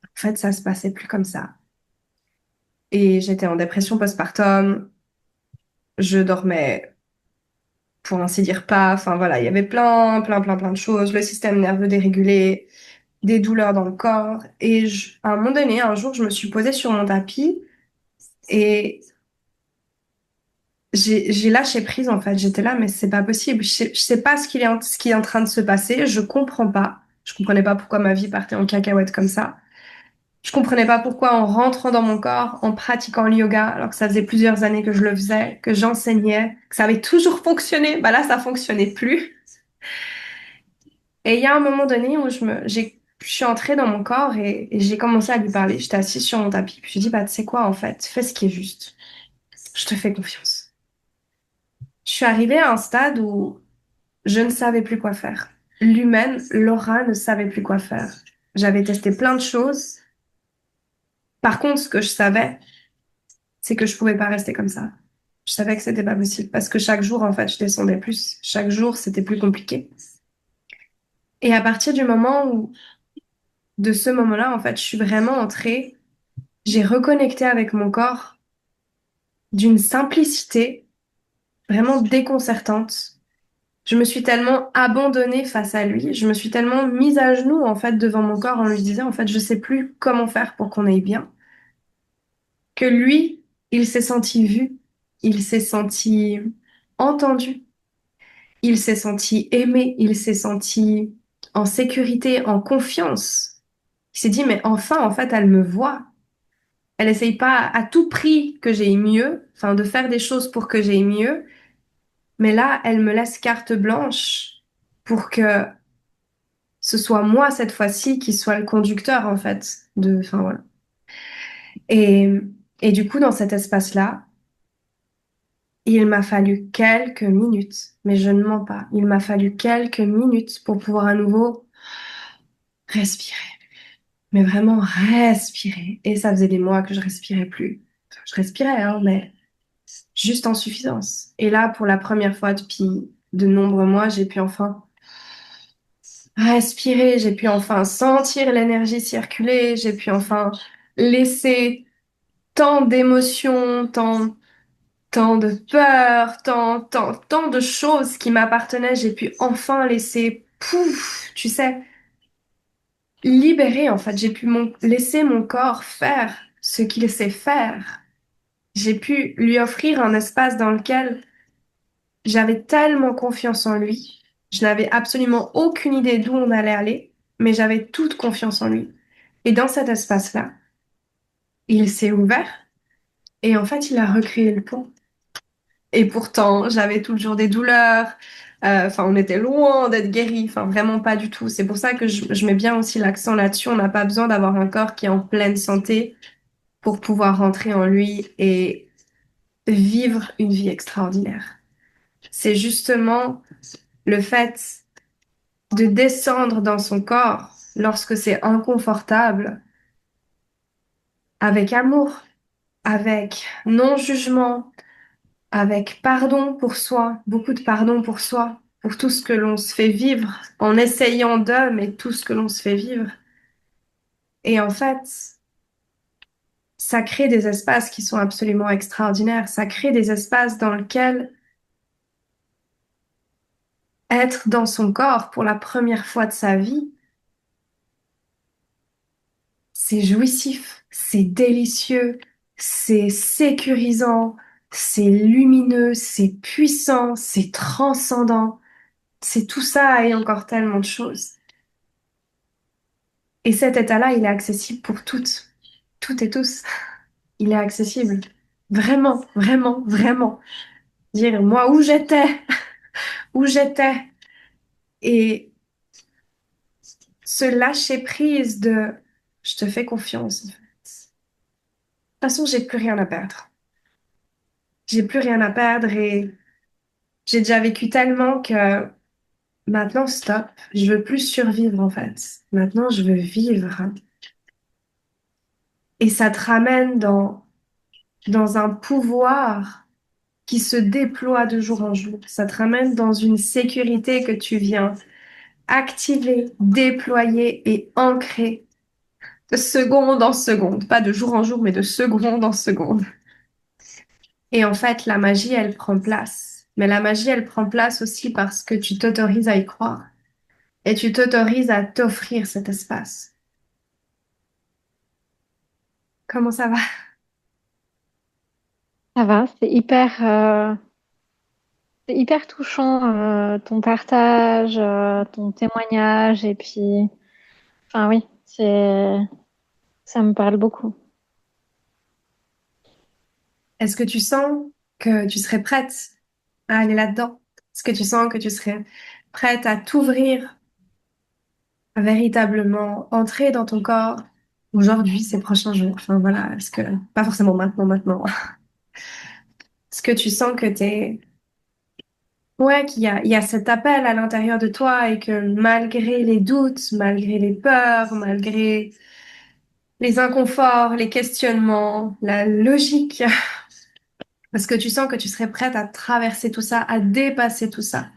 en fait, ça se passait plus comme ça. Et j'étais en dépression postpartum. Je dormais, pour ainsi dire, pas. Enfin voilà, il y avait plein de choses. Le système nerveux dérégulé, des douleurs dans le corps. Et à un moment donné, un jour, je me suis posée sur mon tapis et j'ai lâché prise en fait. J'étais là, mais c'est pas possible. Je sais pas ce qui est en train de se passer. Je comprends pas. Je comprenais pas pourquoi ma vie partait en cacahuète comme ça. Je comprenais pas pourquoi en rentrant dans mon corps, en pratiquant le yoga, alors que ça faisait plusieurs années que je le faisais, que j'enseignais, que ça avait toujours fonctionné, bah là, ça fonctionnait plus. Et il y a un moment donné où je suis entrée dans mon corps et j'ai commencé à lui parler. J'étais assise sur mon tapis. Puis je lui ai dit, bah, tu sais quoi, en fait, fais ce qui est juste. Je te fais confiance. Je suis arrivée à un stade où je ne savais plus quoi faire. L'humaine, Laura, ne savait plus quoi faire. J'avais testé plein de choses. Par contre, ce que je savais, c'est que je pouvais pas rester comme ça. Je savais que c'était pas possible parce que chaque jour, en fait, je descendais plus. Chaque jour, c'était plus compliqué. Et à partir du moment où, de ce moment-là, en fait, je suis vraiment entrée, j'ai reconnecté avec mon corps d'une simplicité vraiment déconcertante. Je me suis tellement abandonnée face à lui, je me suis tellement mise à genoux, en fait, devant mon corps en lui disant, en fait, je sais plus comment faire pour qu'on aille bien, que lui, il s'est senti vu, il s'est senti entendu. Il s'est senti aimé, il s'est senti en sécurité, en confiance. Il s'est dit, mais enfin, en fait, elle me voit. Elle essaye pas à tout prix que j'aille mieux, enfin, de faire des choses pour que j'aille mieux. Mais là, elle me laisse carte blanche pour que ce soit moi, cette fois-ci, qui soit le conducteur, en fait, enfin, voilà. Et, et du coup, dans cet espace-là, il m'a fallu quelques minutes, mais je ne mens pas. Il m'a fallu quelques minutes pour pouvoir à nouveau respirer. Mais vraiment respirer. Et ça faisait des mois que je respirais plus. Enfin, je respirais, hein, mais juste en suffisance. Et là, pour la première fois depuis de nombreux mois, j'ai pu enfin respirer, j'ai pu enfin sentir l'énergie circuler, j'ai pu enfin laisser tant d'émotions, tant de peur, tant de choses qui m'appartenaient, j'ai pu enfin laisser, pouf, tu sais, libérer en fait. J'ai pu laisser mon corps faire ce qu'il sait faire. J'ai pu lui offrir un espace dans lequel j'avais tellement confiance en lui. Je n'avais absolument aucune idée d'où on allait aller, mais j'avais toute confiance en lui. Et dans cet espace-là, il s'est ouvert et en fait, il a recréé le pont. Et pourtant, j'avais toujours des douleurs. Enfin, on était loin d'être guéri. Enfin, vraiment pas du tout. C'est pour ça que je mets bien aussi l'accent là-dessus. On n'a pas besoin d'avoir un corps qui est en pleine santé pour pouvoir rentrer en lui et vivre une vie extraordinaire. C'est justement le fait de descendre dans son corps lorsque c'est inconfortable, avec amour, avec non-jugement, avec pardon pour soi, beaucoup de pardon pour soi, pour tout ce que l'on se fait vivre, en essayant de, mais tout ce que l'on se fait vivre. Et en fait, ça crée des espaces qui sont absolument extraordinaires. Ça crée des espaces dans lesquels être dans son corps pour la première fois de sa vie, c'est jouissif, c'est délicieux, c'est sécurisant, c'est lumineux, c'est puissant, c'est transcendant. C'est tout ça et encore tellement de choses. Et cet état-là, il est accessible pour toutes et tous. Il est accessible. Vraiment, vraiment, vraiment. Dire moi où j'étais. Et se lâcher prise de je te fais confiance. En fait. De toute façon, j'ai plus rien à perdre. J'ai plus rien à perdre et j'ai déjà vécu tellement que maintenant, stop. Je veux plus survivre en fait. Maintenant, je veux vivre. Et ça te ramène dans un pouvoir qui se déploie de jour en jour. Ça te ramène dans une sécurité que tu viens activer, déployer et ancrer de seconde en seconde. Pas de jour en jour, mais de seconde en seconde. Et en fait, la magie, elle prend place. Mais la magie, elle prend place aussi parce que tu t'autorises à y croire. Et tu t'autorises à t'offrir cet espace. Comment ça va? Ça va, c'est hyper touchant, ton partage, ton témoignage, et puis, enfin oui, Ça me parle beaucoup. Est-ce que tu sens que tu serais prête à aller là-dedans? Est-ce que tu sens que tu serais prête à t'ouvrir, à véritablement entrer dans ton corps aujourd'hui, ces prochains jours? Enfin voilà, est-ce que, pas forcément maintenant. Est-ce que tu sens que t'es, ouais, il y a cet appel à l'intérieur de toi et que malgré les doutes, malgré les peurs, malgré les inconforts, les questionnements, la logique, est-ce que tu sens que tu serais prête à traverser tout ça, à dépasser tout ça?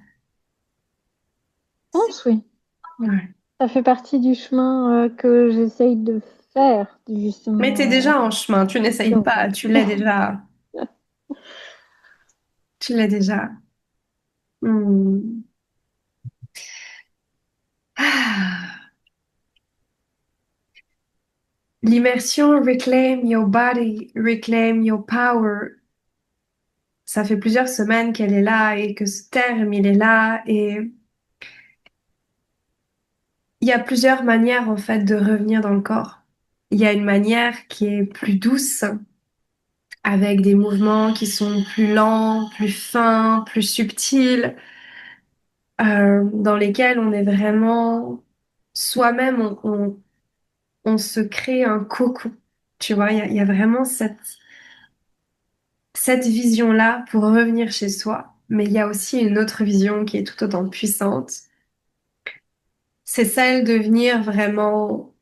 Je pense, oui. Oui. Ouais. Ça fait partie du chemin que j'essaye de faire, Mais t'es justement. déjà en chemin, tu n'essayes Donc, pas, tu l'es déjà. Tu l'es déjà. Hmm. Ah. L'immersion Reclaim Your Body, Reclaim Your Power. Ça fait plusieurs semaines qu'elle est là et que ce terme, il est là. Et il y a plusieurs manières, en fait, de revenir dans le corps. Il y a une manière qui est plus douce, avec des mouvements qui sont plus lents, plus fins, plus subtils, dans lesquels on est vraiment soi-même, on se crée un cocon. Tu vois, il y a vraiment cette vision-là pour revenir chez soi. Mais il y a aussi une autre vision qui est tout autant puissante. C'est celle de venir vraiment,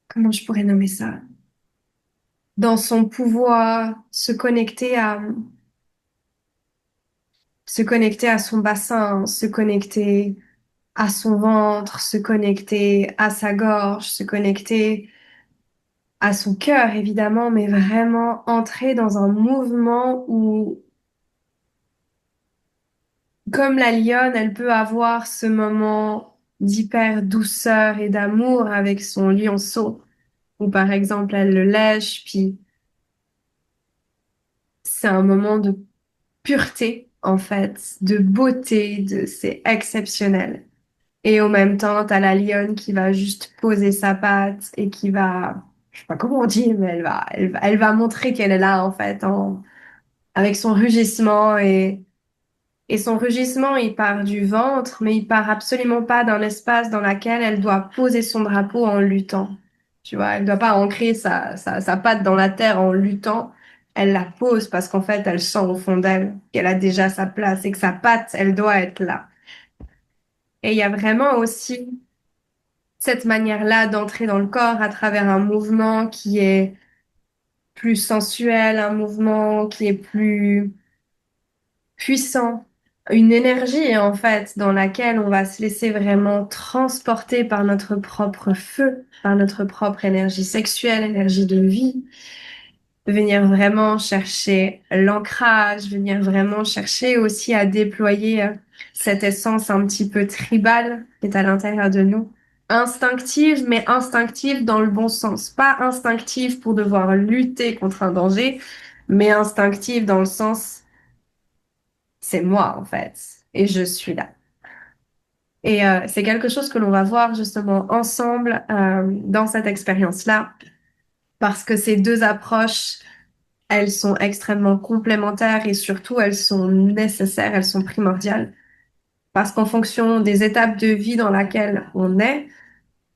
comment je pourrais nommer ça? Dans son pouvoir, se connecter à son bassin, se connecter à son ventre, se connecter à sa gorge, se connecter à son cœur, évidemment, mais vraiment entrer dans un mouvement où, comme la lionne, elle peut avoir ce moment d'hyper douceur et d'amour avec son lionceau, où par exemple elle le lèche, puis c'est un moment de pureté, en fait, de beauté, c'est exceptionnel. Et au même temps, t'as la lionne qui va juste poser sa patte et qui va, je sais pas comment on dit, mais elle va montrer qu'elle est là, en fait, avec son rugissement et son rugissement, il part du ventre, mais il part absolument pas d'un espace dans lequel elle doit poser son drapeau en luttant. Tu vois, elle doit pas ancrer sa patte dans la terre en luttant. Elle la pose parce qu'en fait, elle sent au fond d'elle qu'elle a déjà sa place et que sa patte, elle doit être là. Et il y a vraiment aussi cette manière-là d'entrer dans le corps à travers un mouvement qui est plus sensuel, un mouvement qui est plus puissant, une énergie en fait dans laquelle on va se laisser vraiment transporter par notre propre feu, par notre propre énergie sexuelle, énergie de vie, venir vraiment chercher l'ancrage, venir vraiment chercher aussi à déployer cette essence un petit peu tribale qui est à l'intérieur de nous. Instinctive, mais instinctive dans le bon sens. Pas instinctive pour devoir lutter contre un danger, mais instinctive dans le sens, c'est moi en fait, et je suis là. Et c'est quelque chose que l'on va voir justement ensemble dans cette expérience-là, parce que ces deux approches, elles sont extrêmement complémentaires et surtout elles sont nécessaires, elles sont primordiales, parce qu'en fonction des étapes de vie dans laquelle on est,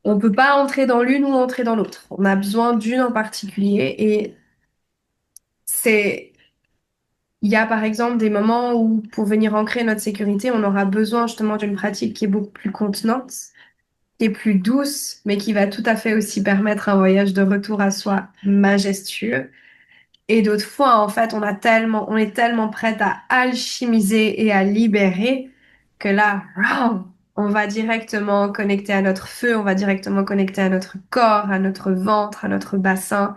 on peut pas entrer dans l'une ou entrer dans l'autre. On a besoin d'une en particulier et c'est il y a par exemple des moments où pour venir ancrer notre sécurité, on aura besoin justement d'une pratique qui est beaucoup plus contenante, qui est plus douce, mais qui va tout à fait aussi permettre un voyage de retour à soi majestueux. Et d'autres fois, en fait, on est tellement prête à alchimiser et à libérer que là, wow, on va directement connecter à notre feu, on va directement connecter à notre corps, à notre ventre, à notre bassin.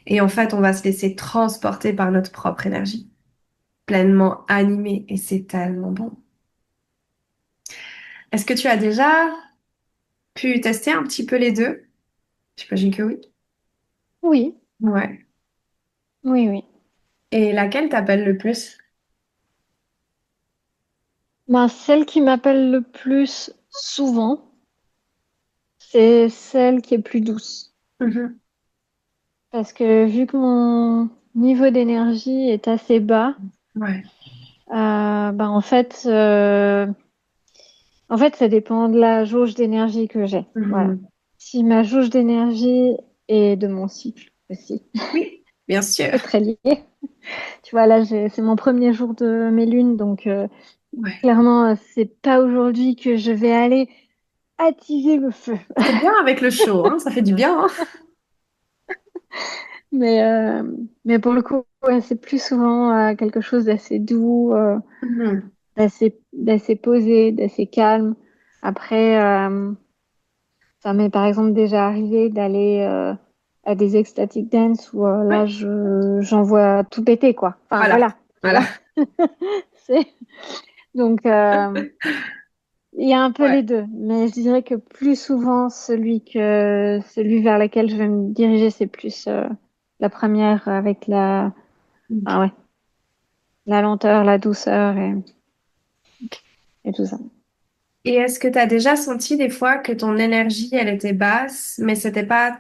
Et en fait, on va se laisser transporter par notre propre énergie, pleinement animée. Et c'est tellement bon. Est-ce que tu as déjà pu tester un petit peu les deux? J'imagine que oui. oui, Ouais. oui, oui. Et laquelle t'appelle le plus? Ben, celle qui m'appelle le plus souvent, c'est celle qui est plus douce. Mhm. Parce que vu que mon niveau d'énergie est assez bas, Ouais. en fait, ça dépend de la jauge d'énergie que j'ai. Voilà. Mhm. Si ma jauge d'énergie et de mon cycle aussi, Oui, bien sûr. c'est très lié. Tu vois, là, c'est mon premier jour de mes lunes, donc Ouais. clairement, c'est pas aujourd'hui que je vais aller attiser le feu. C'est bien avec le chaud, hein, ça fait du bien, hein. Mais, euh, mais pour le coup, ouais, c'est plus souvent quelque chose d'assez doux, Mhm. d'assez posé, d'assez calme. Après, ça m'est par exemple déjà arrivé d'aller à des ecstatic dance où là, Ouais. j'en vois tout péter, quoi. Enfin, Voilà. voilà, tu Voilà. vois. C'est... Donc, il y a un peu Ouais. les deux. Mais je dirais que plus souvent, celui vers lequel je vais me diriger, c'est plus la première avec ah ouais, la lenteur, la douceur et tout ça. Et est-ce que tu as déjà senti des fois que ton énergie, elle était basse, mais c'était pas,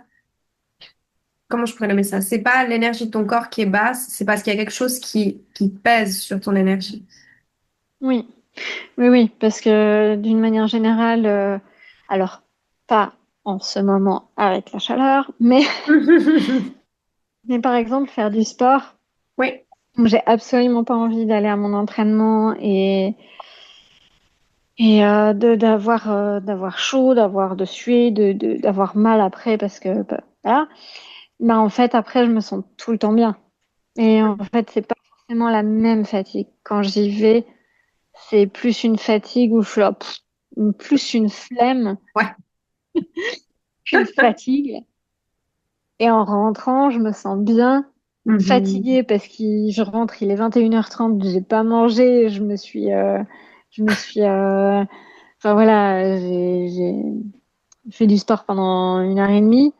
comment je pourrais nommer ça? C'est pas l'énergie de ton corps qui est basse, c'est parce qu'il y a quelque chose qui pèse sur ton énergie. Oui, oui, oui, parce que d'une manière générale, alors pas en ce moment avec la chaleur, mais par exemple faire du sport. Oui, J'ai absolument pas envie d'aller à mon entraînement et d'avoir chaud, d'avoir de suer, d'avoir mal après parce que bah, voilà. Bah, en fait après je me sens tout le temps bien. Et en fait c'est pas forcément la même fatigue. Quand j'y vais, c'est plus une fatigue où je suis là, plus une flemme ouais. qu'une fatigue. Et en rentrant, je me sens bien Mhm. fatiguée parce que je rentre, il est 21h30, j'ai pas mangé, je me suis, enfin voilà, j'ai fait du sport pendant 1 heure et demie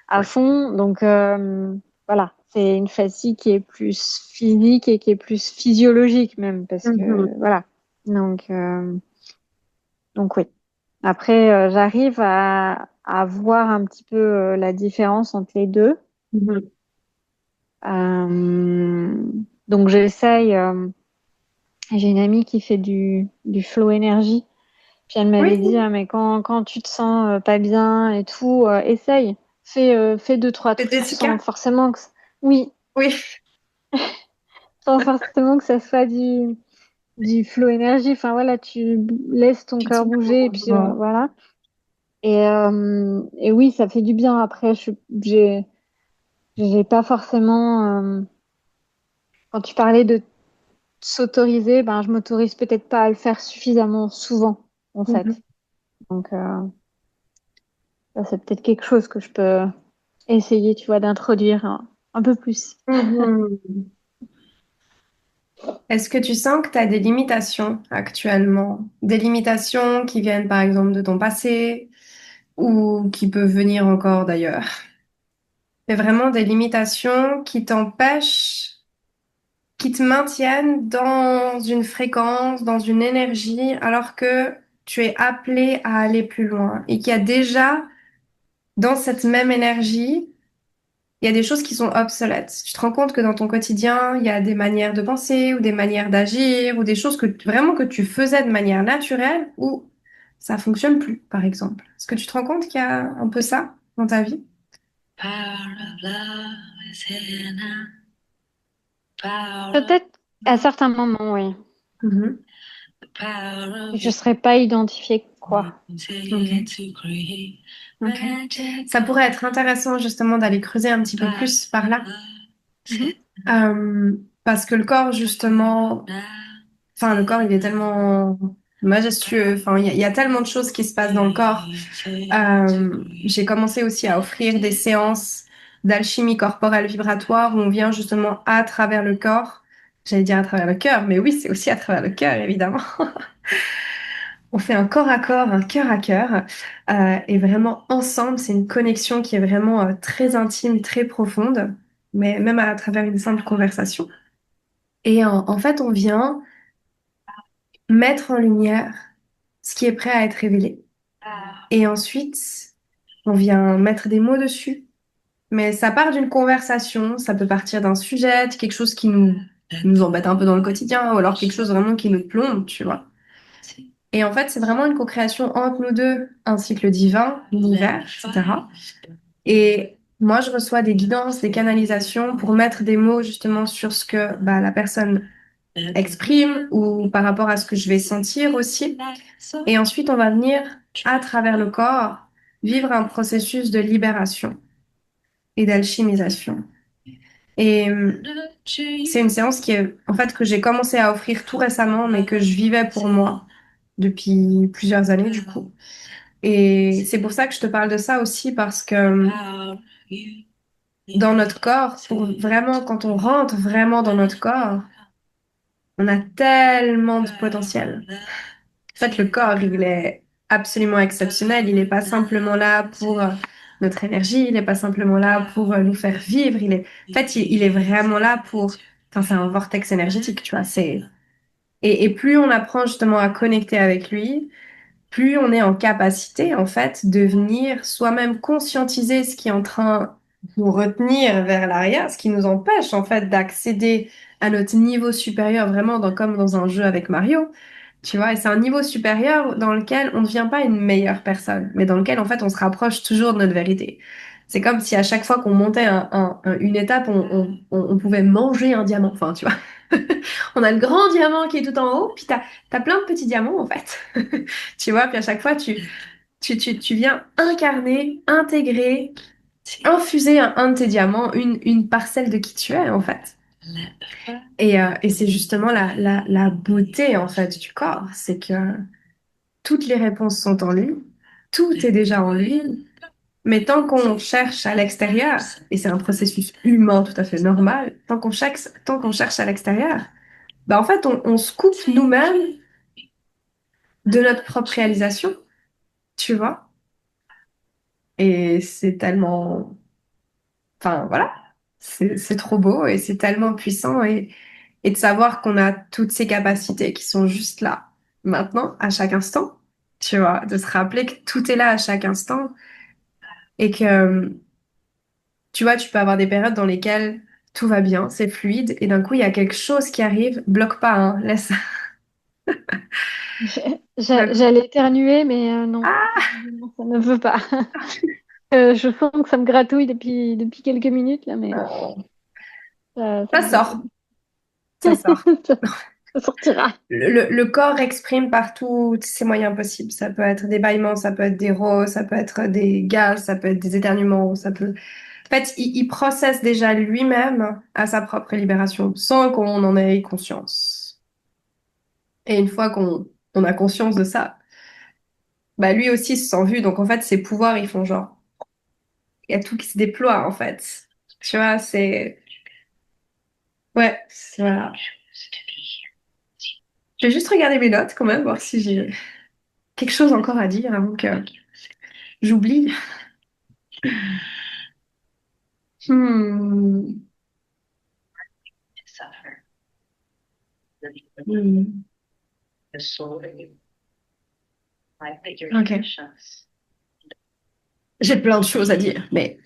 à Ouais. fond, donc voilà, c'est une fatigue qui est plus physique et qui est plus physiologique même parce que Mhm. voilà, donc donc oui. Après, j'arrive à voir un petit peu la différence entre les deux. Mhm. Euh, donc j'essaye. J'ai une amie qui fait du flow énergie. Puis elle m'avait dit, Oui, ah, mais quand tu te sens pas bien et tout, essaye. Fais deux, trois c'est trucs sans Jessica. forcément oui, Oui. sans forcément que ça soit du flow énergie. Enfin voilà, tu laisses ton Tu te cœur mets en bouger et puis mouvement. voilà. Et oui, ça fait du bien. Après, j'ai pas forcément. Quand tu parlais de s'autoriser, ben, je m'autorise peut-être pas à le faire suffisamment souvent, en Mhm. fait. Donc, ça, c'est peut-être quelque chose que je peux essayer, tu vois, d'introduire un peu plus. Mhm. Est-ce que tu sens que tu as des limitations actuellement? Des limitations qui viennent par exemple de ton passé ou qui peuvent venir encore d'ailleurs? Mais vraiment des limitations qui t'empêchent, qui te maintiennent dans une fréquence, dans une énergie, alors que tu es appelé à aller plus loin et qu'il y a déjà dans cette même énergie, il y a des choses qui sont obsolètes. Tu te rends compte que dans ton quotidien, il y a des manières de penser ou des manières d'agir ou des choses que vraiment que tu faisais de manière naturelle ou ça fonctionne plus, par exemple. Est-ce que tu te rends compte qu'il y a un peu ça dans ta vie? Peut-être à certains moments, oui. Mhm. Je ne saurais pas identifier quoi. Ok. Ok. Ça pourrait être intéressant justement d'aller creuser un petit peu plus par là. Mhm. Parce que le corps, justement, enfin, le corps, il est tellement majestueux. Enfin, il y a tellement de choses qui se passent dans le corps. J'ai commencé aussi à offrir des séances d'alchimie corporelle vibratoire où on vient justement à travers le corps. J'allais dire à travers le cœur, mais oui, c'est aussi à travers le cœur, évidemment. On fait un corps à corps, un cœur à cœur, et vraiment ensemble, c'est une connexion qui est vraiment très intime, très profonde, mais même à travers une simple conversation. Et en fait, on vient mettre en lumière ce qui est prêt à être révélé. Et ensuite, on vient mettre des mots dessus. Mais ça part d'une conversation, ça peut partir d'un sujet, de quelque chose qui nous embête un peu dans le quotidien, ou alors quelque chose vraiment qui nous plombe, tu vois. Et en fait, c'est vraiment une co-création entre nous deux, ainsi que le divin, l'univers, etc. Et moi, je reçois des guidances, des canalisations pour mettre des mots justement sur ce que bah, la personne exprime ou par rapport à ce que je vais sentir aussi. Et ensuite, on va venir, à travers le corps, vivre un processus de libération et d'alchimisation. Et c'est une séance qui est, en fait, que j'ai commencé à offrir tout récemment, mais que je vivais pour moi depuis plusieurs années, du coup. Et c'est pour ça que je te parle de ça aussi, parce que dans notre corps, pour vraiment, quand on rentre vraiment dans notre corps, on a tellement de potentiel. En fait, le corps, il est absolument exceptionnel. Il n'est pas simplement là pour notre énergie, il n'est pas simplement là pour nous faire vivre. En fait, il est vraiment là pour, enfin, c'est un vortex énergétique, tu vois. Et plus on apprend justement à connecter avec lui, plus on est en capacité, en fait, de venir soi-même conscientiser ce qui est en train de nous retenir vers l'arrière, ce qui nous empêche, en fait, d'accéder à notre niveau supérieur, vraiment comme dans un jeu avec Mario. Tu vois, et c'est un niveau supérieur dans lequel on ne devient pas une meilleure personne, mais dans lequel, en fait, on se rapproche toujours de notre vérité. C'est comme si à chaque fois qu'on montait une étape, on pouvait manger un diamant. Enfin, tu vois, on a le grand diamant qui est tout en haut, puis t'as plein de petits diamants, en fait. Tu vois, puis à chaque fois, tu viens incarner, intégrer, infuser un de tes diamants, une parcelle de qui tu es, en fait. Et c'est justement la beauté, en fait, du corps. C'est que toutes les réponses sont en lui, tout est déjà en lui, mais tant qu'on cherche à l'extérieur, et c'est un processus humain tout à fait normal, tant qu'on cherche à l'extérieur, bah en fait, on se coupe nous-mêmes de notre propre réalisation, tu vois? Et c'est tellement, enfin voilà, c'est trop beau et c'est tellement puissant et de savoir qu'on a toutes ces capacités qui sont juste là, maintenant, à chaque instant, tu vois, de se rappeler que tout est là à chaque instant et que, tu vois, tu peux avoir des périodes dans lesquelles tout va bien, c'est fluide et d'un coup, il y a quelque chose qui arrive, bloque pas, hein, laisse. J'allais éternuer, mais non. Ah, Non, ça ne veut pas. Je sens que ça me gratouille depuis quelques minutes, là, mais ça ça ne veut pas. sort, ça sort. Ça, ça sortira. Le corps exprime par tous ses moyens possibles. Ça peut être des bâillements, ça peut être des rosses, ça peut être des gaz, ça peut être des éternuements, ça peut... En fait, il processe déjà lui-même à sa propre libération sans qu'on en ait conscience. Et une fois qu'on a conscience de ça, bah lui aussi se sent vu. Donc en fait, ses pouvoirs, ils font genre, il y a tout qui se déploie en fait. Tu vois, c'est... Ouais, voilà. Je vais juste regarder mes notes quand même, voir si j'ai quelque chose encore à dire avant que j'oublie. Hmm. Hmm. Ok. J'ai plein de choses à dire, mais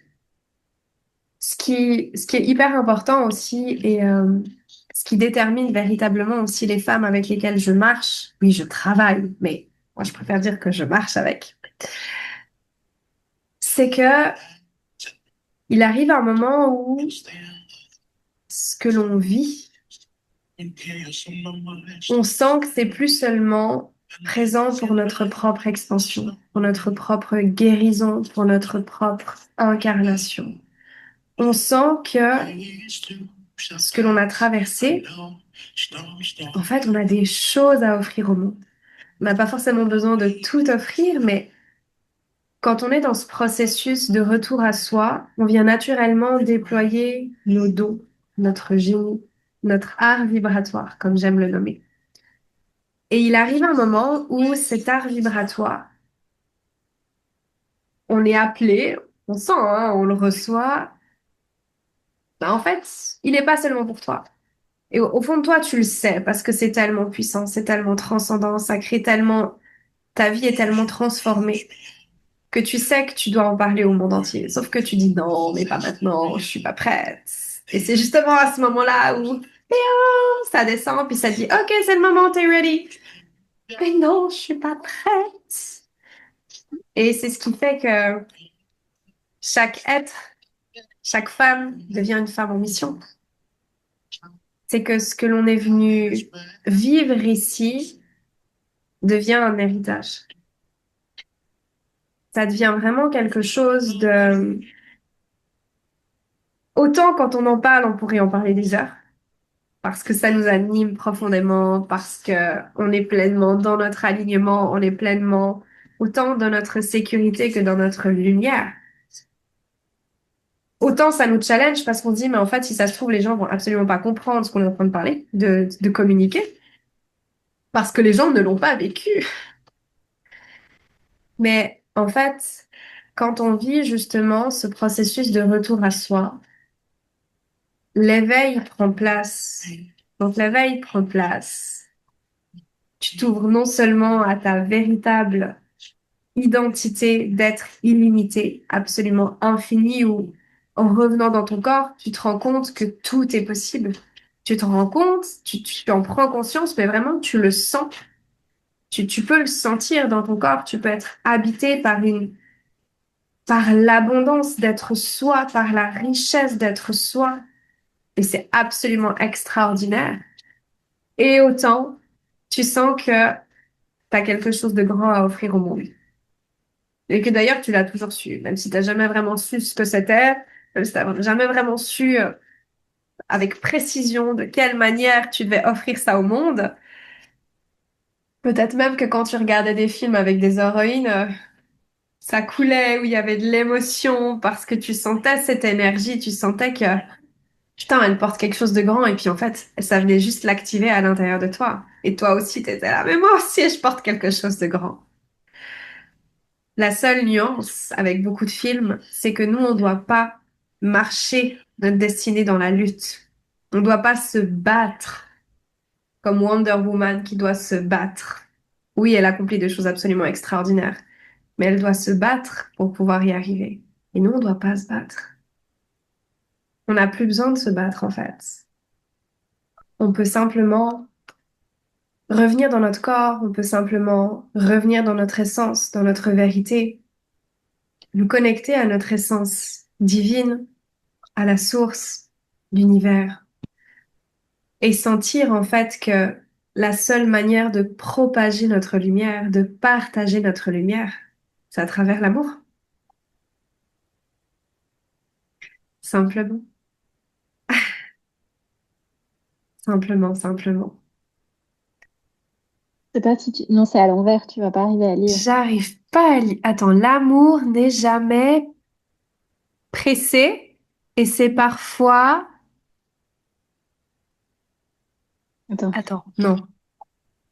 ce qui est hyper important aussi et ce qui détermine véritablement aussi les femmes avec lesquelles je marche, oui, je travaille, mais moi je préfère dire que je marche avec, c'est que il arrive un moment où ce que l'on vit, on sent que c'est plus seulement présent pour notre propre expansion, pour notre propre guérison, pour notre propre incarnation. On sent que ce que l'on a traversé, en fait, on a des choses à offrir au monde. On n'a pas forcément besoin de tout offrir, mais quand on est dans ce processus de retour à soi, on vient naturellement déployer nos dons, notre génie, notre art vibratoire, comme j'aime le nommer. Et il arrive un moment où cet art vibratoire, on est appelé, on sent, hein, on le reçoit. Ben, en fait, il n'est pas seulement pour toi. Et au fond de toi, tu le sais, parce que c'est tellement puissant, c'est tellement transcendant, ça crée tellement, ta vie est tellement transformée. que tu sais que tu dois en parler au monde entier. Sauf que tu dis non, mais pas maintenant, je suis pas prête. Et c'est justement à ce moment-là où ça descend, puis ça dit, OK, c'est le moment, t'es ready. Mais non, je suis pas prête. Et c'est ce qui fait que chaque être, chaque femme devient une femme en mission. C'est que ce que l'on est venu vivre ici devient un héritage. Ça devient vraiment quelque chose de... Autant quand on en parle, on pourrait en parler des heures, parce que ça nous anime profondément, parce que on est pleinement dans notre alignement, on est pleinement autant dans notre sécurité que dans notre lumière. Autant ça nous challenge parce qu'on se dit, mais en fait, si ça se trouve, les gens vont absolument pas comprendre ce qu'on est en train de parler, de communiquer, parce que les gens ne l'ont pas vécu. Mais en fait, quand on vit justement ce processus de retour à soi, l'éveil prend place. Donc l'éveil prend place. Tu t'ouvres non seulement à ta véritable identité d'être illimité, absolument infini, où en revenant dans ton corps, tu te rends compte que tout est possible. Tu te rends compte, tu en prends conscience, mais vraiment, tu le sens. Tu peux le sentir dans ton corps. Tu peux être habité par l'abondance d'être soi, par la richesse d'être soi. Et c'est absolument extraordinaire. Et autant, tu sens que tu as quelque chose de grand à offrir au monde. Et que d'ailleurs, tu l'as toujours su, même si t'as jamais vraiment su ce que c'était, même si t'as jamais vraiment su avec précision de quelle manière tu devais offrir ça au monde. Peut-être même que quand tu regardais des films avec des héroïnes, ça coulait, où il y avait de l'émotion, parce que tu sentais cette énergie, tu sentais que, putain, elle porte quelque chose de grand, et puis en fait, ça venait juste l'activer à l'intérieur de toi. Et toi aussi, t'étais là, mais moi aussi, je porte quelque chose de grand. La seule nuance avec beaucoup de films, c'est que nous, on ne doit pas marcher notre destinée dans la lutte. On ne doit pas se battre comme Wonder Woman qui doit se battre. Oui, elle accomplit des choses absolument extraordinaires, mais elle doit se battre pour pouvoir y arriver. Et nous, on ne doit pas se battre. On n'a plus besoin de se battre, en fait. On peut simplement revenir dans notre corps, on peut simplement revenir dans notre essence, dans notre vérité, nous connecter à notre essence divine, à la source, l'univers, et sentir en fait que la seule manière de propager notre lumière, de partager notre lumière, c'est à travers l'amour, simplement, simplement, simplement. C'est pas si tu... Non, c'est à l'envers, tu vas pas arriver à lire. J'arrive pas à lire. Attends, l'amour n'est jamais pressé et c'est parfois... Attends. Attends, non.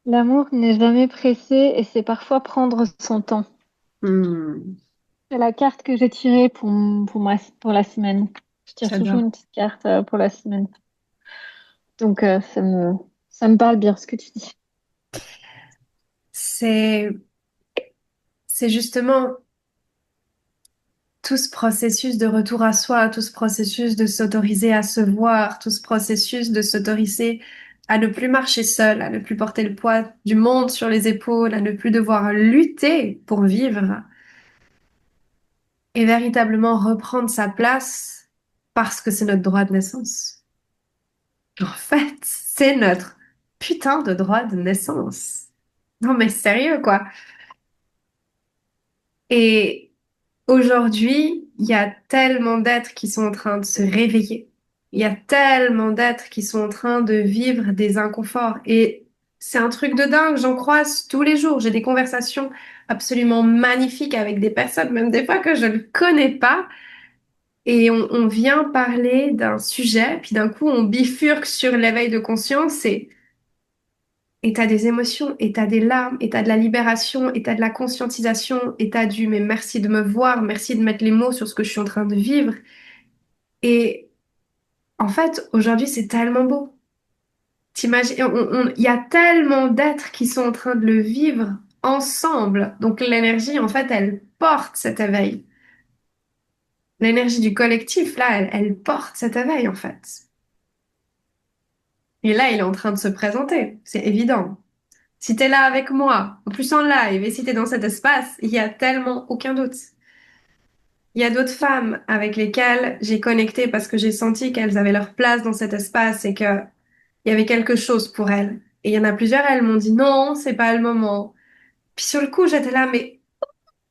L'amour n'est jamais pressé et c'est parfois prendre son temps. Hmm, C'est la carte que j'ai tirée pour la semaine. Je tire toujours j'adore. une petite carte pour la semaine. Donc ça me parle bien ce que tu dis. C'est, c'est justement tout ce processus de retour à soi, tout ce processus de s'autoriser à se voir, tout ce processus de s'autoriser à ne plus marcher seul, à ne plus porter le poids du monde sur les épaules, à ne plus devoir lutter pour vivre et véritablement reprendre sa place parce que c'est notre droit de naissance. En fait, c'est notre putain de droit de naissance. Non mais sérieux quoi. Et aujourd'hui, il y a tellement d'êtres qui sont en train de se réveiller. Il y a tellement d'êtres qui sont en train de vivre des inconforts. Et c'est un truc de dingue, j'en croise tous les jours. J'ai des conversations absolument magnifiques avec des personnes, même des fois que je ne connais pas. Et on vient parler d'un sujet, puis d'un coup, on bifurque sur l'éveil de conscience et t'as des émotions, et t'as des larmes, et t'as de la libération, et t'as de la conscientisation, et t'as du mais merci de me voir, merci de mettre les mots sur ce que je suis en train de vivre. Et en fait, aujourd'hui, c'est tellement beau. T'imagines, il y a tellement d'êtres qui sont en train de le vivre ensemble. Donc l'énergie, en fait, elle porte cet éveil. L'énergie du collectif, là, elle porte cet éveil, en fait. Et là, il est en train de se présenter, c'est évident. Si t'es là avec moi, en plus en live, et si t'es dans cet espace, il y a tellement aucun doute. Il y a d'autres femmes avec lesquelles j'ai connecté parce que j'ai senti qu'elles avaient leur place dans cet espace et que il y avait quelque chose pour elles. Et il y en a plusieurs, elles m'ont dit non, c'est pas le moment. Puis sur le coup, j'étais là, mais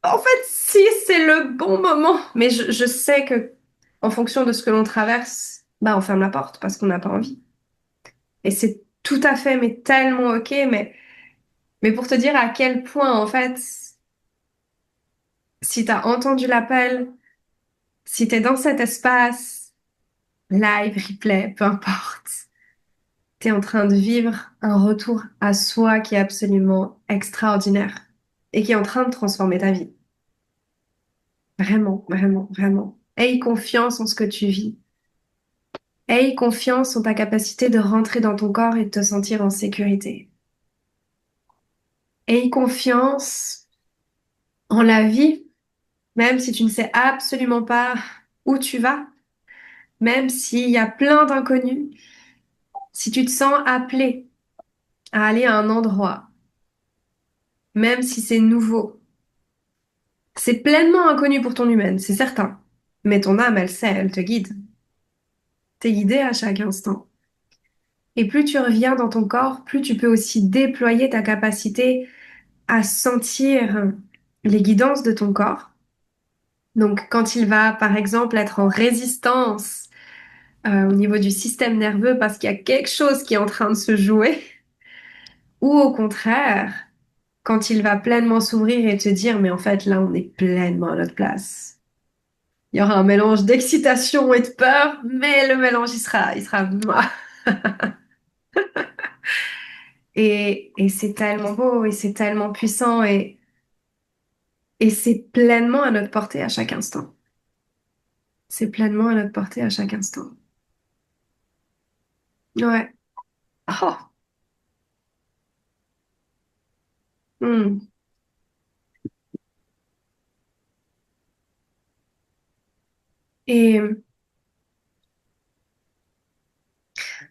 en fait, si c'est le bon moment. Mais je sais que en fonction de ce que l'on traverse, bah on ferme la porte parce qu'on n'a pas envie. Et c'est tout à fait, mais tellement ok. Mais pour te dire à quel point, en fait, si t'as entendu l'appel, si t'es dans cet espace, live, replay, peu importe, t'es en train de vivre un retour à soi qui est absolument extraordinaire et qui est en train de transformer ta vie. Vraiment, vraiment, vraiment. Aie confiance en ce que tu vis. Aie confiance en ta capacité de rentrer dans ton corps et de te sentir en sécurité. Aie confiance en la vie, même si tu ne sais absolument pas où tu vas, même s'il y a plein d'inconnus. Si tu te sens appelé à aller à un endroit, même si c'est nouveau, c'est pleinement inconnu pour ton humaine, c'est certain. Mais ton âme, elle sait, elle te guide. T'es guidé à chaque instant. Et plus tu reviens dans ton corps, plus tu peux aussi déployer ta capacité à sentir les guidances de ton corps. Donc, quand il va, par exemple, être en résistance au niveau du système nerveux parce qu'il y a quelque chose qui est en train de se jouer, ou au contraire, quand il va pleinement s'ouvrir et te dire, mais en fait, là, on est pleinement à notre place. Il y aura un mélange d'excitation et de peur, mais le mélange, il sera mouah. Et c'est tellement beau et c'est tellement puissant et c'est pleinement à notre portée à chaque instant. C'est pleinement à notre portée à chaque instant. Ouais. Oh. Hmm. Et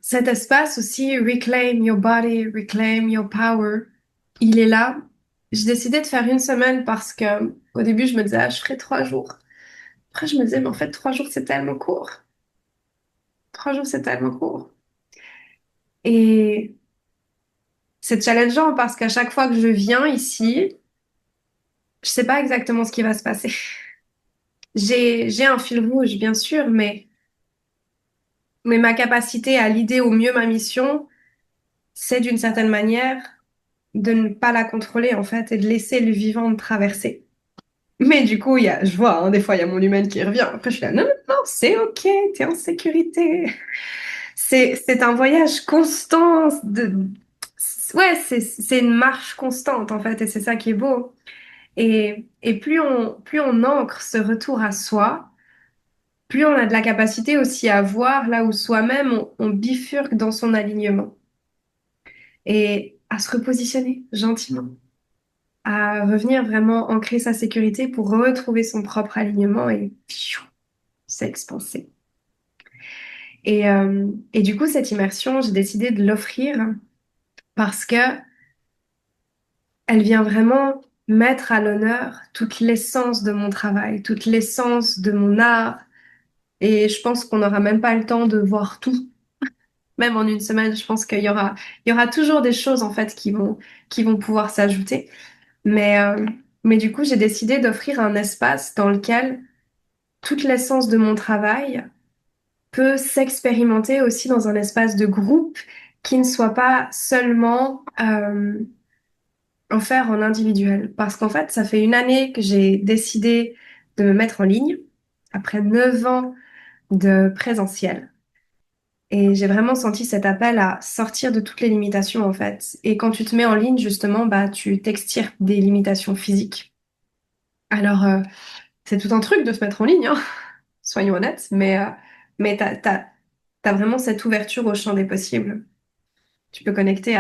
cet espace aussi, reclaim your body, reclaim your power, il est là. J'ai décidé de faire une semaine parce que au début, je me disais, ah, je ferai 3 jours. Après, je me disais, mais en fait, 3 jours, c'est tellement court. 3 jours, c'est tellement court. Et c'est challengeant parce qu'à chaque fois que je viens ici, je sais pas exactement ce qui va se passer. J'ai un fil rouge, bien sûr, mais ma capacité à l'idée au mieux ma mission, c'est d'une certaine manière de ne pas la contrôler, en fait, et de laisser le vivant me traverser. Mais du coup, je vois, hein, des fois, il y a mon humaine qui revient. Après, je suis là, non, non, non, c'est ok, t'es en sécurité. C'est un voyage constant ouais, c'est une marche constante, en fait, et c'est ça qui est beau. Et plus on ancre ce retour à soi, plus on a de la capacité aussi à voir là où soi-même on bifurque dans son alignement et à se repositionner gentiment, à revenir vraiment ancrer sa sécurité pour retrouver son propre alignement et pfiou, s'expanser. Et du coup, cette immersion, j'ai décidé de l'offrir parce que elle vient vraiment mettre à l'honneur toute l'essence de mon travail, toute l'essence de mon art. Et je pense qu'on n'aura même pas le temps de voir tout. Même en une semaine, je pense qu'il y aura toujours des choses en fait qui vont pouvoir s'ajouter. Mais, euh, mais du coup, j'ai décidé d'offrir un espace dans lequel toute l'essence de mon travail peut s'expérimenter aussi dans un espace de groupe qui ne soit pas seulement offert en individuel. Parce qu'en fait, ça fait une année que j'ai décidé de me mettre en ligne après 9 ans de présentiel. Et j'ai vraiment senti cet appel à sortir de toutes les limitations, en fait. Et quand tu te mets en ligne, justement, bah, tu t'extirpes des limitations physiques. Alors, c'est tout un truc de se mettre en ligne, hein, soyons honnêtes, mais t'as vraiment cette ouverture au champ des possibles. Tu peux connecter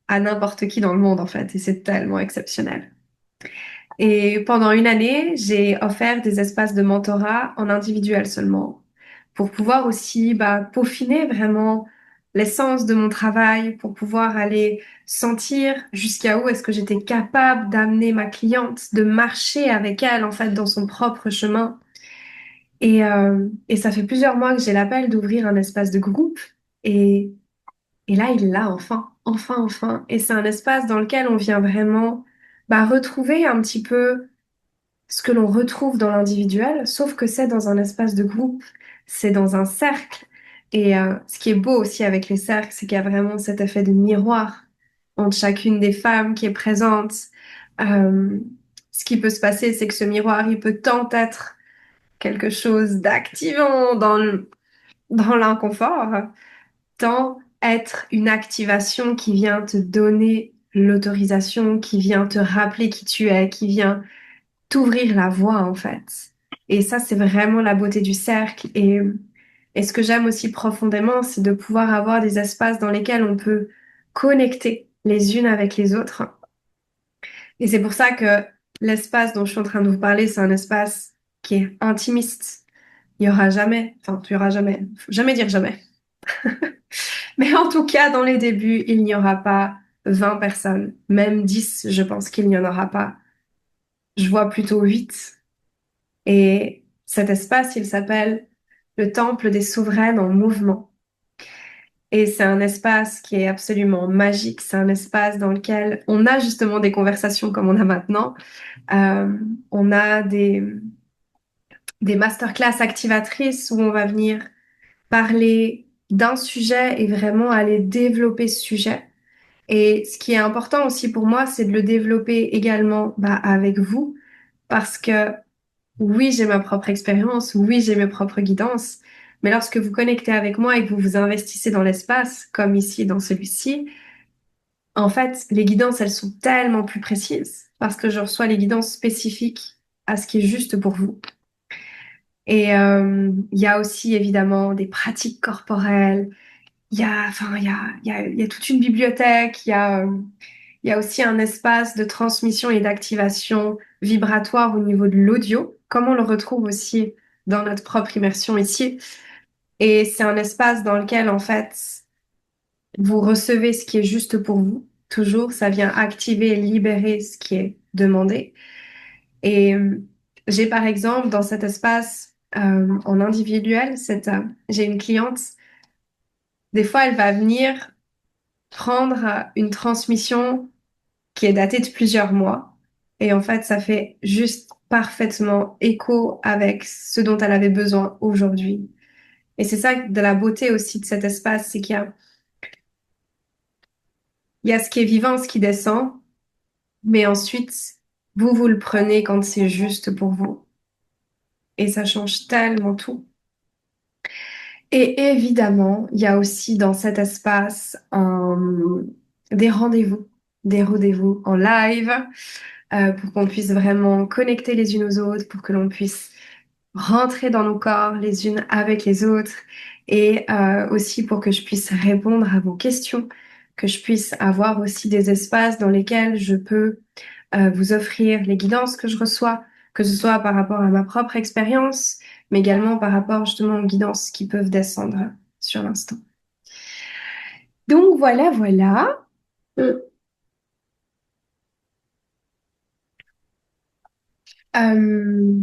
à n'importe qui dans le monde, en fait, et c'est tellement exceptionnel. Et pendant une année, j'ai offert des espaces de mentorat en individuel seulement pour pouvoir aussi peaufiner vraiment l'essence de mon travail, pour pouvoir aller sentir jusqu'à où est-ce que j'étais capable d'amener ma cliente, de marcher avec elle en fait dans son propre chemin. Et ça fait plusieurs mois que j'ai l'appel d'ouvrir un espace de groupe et, et là il l'a enfin. Et c'est un espace dans lequel on vient vraiment retrouver un petit peu ce que l'on retrouve dans l'individuel, sauf que c'est dans un espace de groupe, c'est dans un cercle. Et ce qui est beau aussi avec les cercles, c'est qu'il y a vraiment cet effet de miroir entre chacune des femmes qui est présente. Euh, Ce qui peut se passer, c'est que ce miroir, il peut tant être quelque chose d'activant dans l'inconfort, tant être une activation qui vient te donner l'autorisation, qui vient te rappeler qui tu es, qui vient t'ouvrir la voie en fait. Et ça, c'est vraiment la beauté du cercle. Et ce que j'aime aussi profondément, c'est de pouvoir avoir des espaces dans lesquels on peut connecter les unes avec les autres. Et c'est pour ça que l'espace dont je suis en train de vous parler, c'est un espace qui est intimiste. Il y aura jamais, enfin, il y aura jamais, faut jamais dire jamais. Mais en tout cas, dans les débuts, il n'y aura pas 20 personnes, même 10, je pense qu'il n'y en aura pas. Je vois plutôt 8. Et cet espace, il s'appelle le Temple des Souveraines en mouvement. Et c'est un espace qui est absolument magique. C'est un espace dans lequel on a justement des conversations comme on a maintenant. Euh, on a des masterclass activatrices où on va venir parler d'un sujet et vraiment aller développer ce sujet. Et ce qui est important aussi pour moi, c'est de le développer également avec vous, parce que oui, j'ai ma propre expérience, oui, j'ai mes propres guidances, mais lorsque vous connectez avec moi et que vous vous investissez dans l'espace, comme ici dans celui-ci, en fait, les guidances, elles sont tellement plus précises parce que je reçois les guidances spécifiques à ce qui est juste pour vous. Et il y a aussi évidemment des pratiques corporelles. Il y a toute une bibliothèque. Il y a aussi un espace de transmission et d'activation vibratoire au niveau de l'audio, comme on le retrouve aussi dans notre propre immersion ici. Et c'est un espace dans lequel, en fait, vous recevez ce qui est juste pour vous. Toujours, ça vient activer et libérer ce qui est demandé. Et j'ai par exemple dans cet espace en individuel, j'ai une cliente, des fois elle va venir prendre une transmission qui est datée de plusieurs mois. Et en fait, ça fait juste parfaitement écho avec ce dont elle avait besoin aujourd'hui. Et c'est ça de la beauté aussi de cet espace, c'est qu'il y a ce qui est vivant, ce qui descend, mais ensuite, vous le prenez quand c'est juste pour vous. Et ça change tellement tout. Et évidemment, il y a aussi dans cet espace des rendez-vous, des rendez-vous en live pour qu'on puisse vraiment connecter les unes aux autres, pour que l'on puisse rentrer dans nos corps les unes avec les autres et aussi pour que je puisse répondre à vos questions, que je puisse avoir aussi des espaces dans lesquels je peux vous offrir les guidances que je reçois, que ce soit par rapport à ma propre expérience, mais également par rapport justement aux guidances qui peuvent descendre sur l'instant. Donc voilà, voilà. Euh,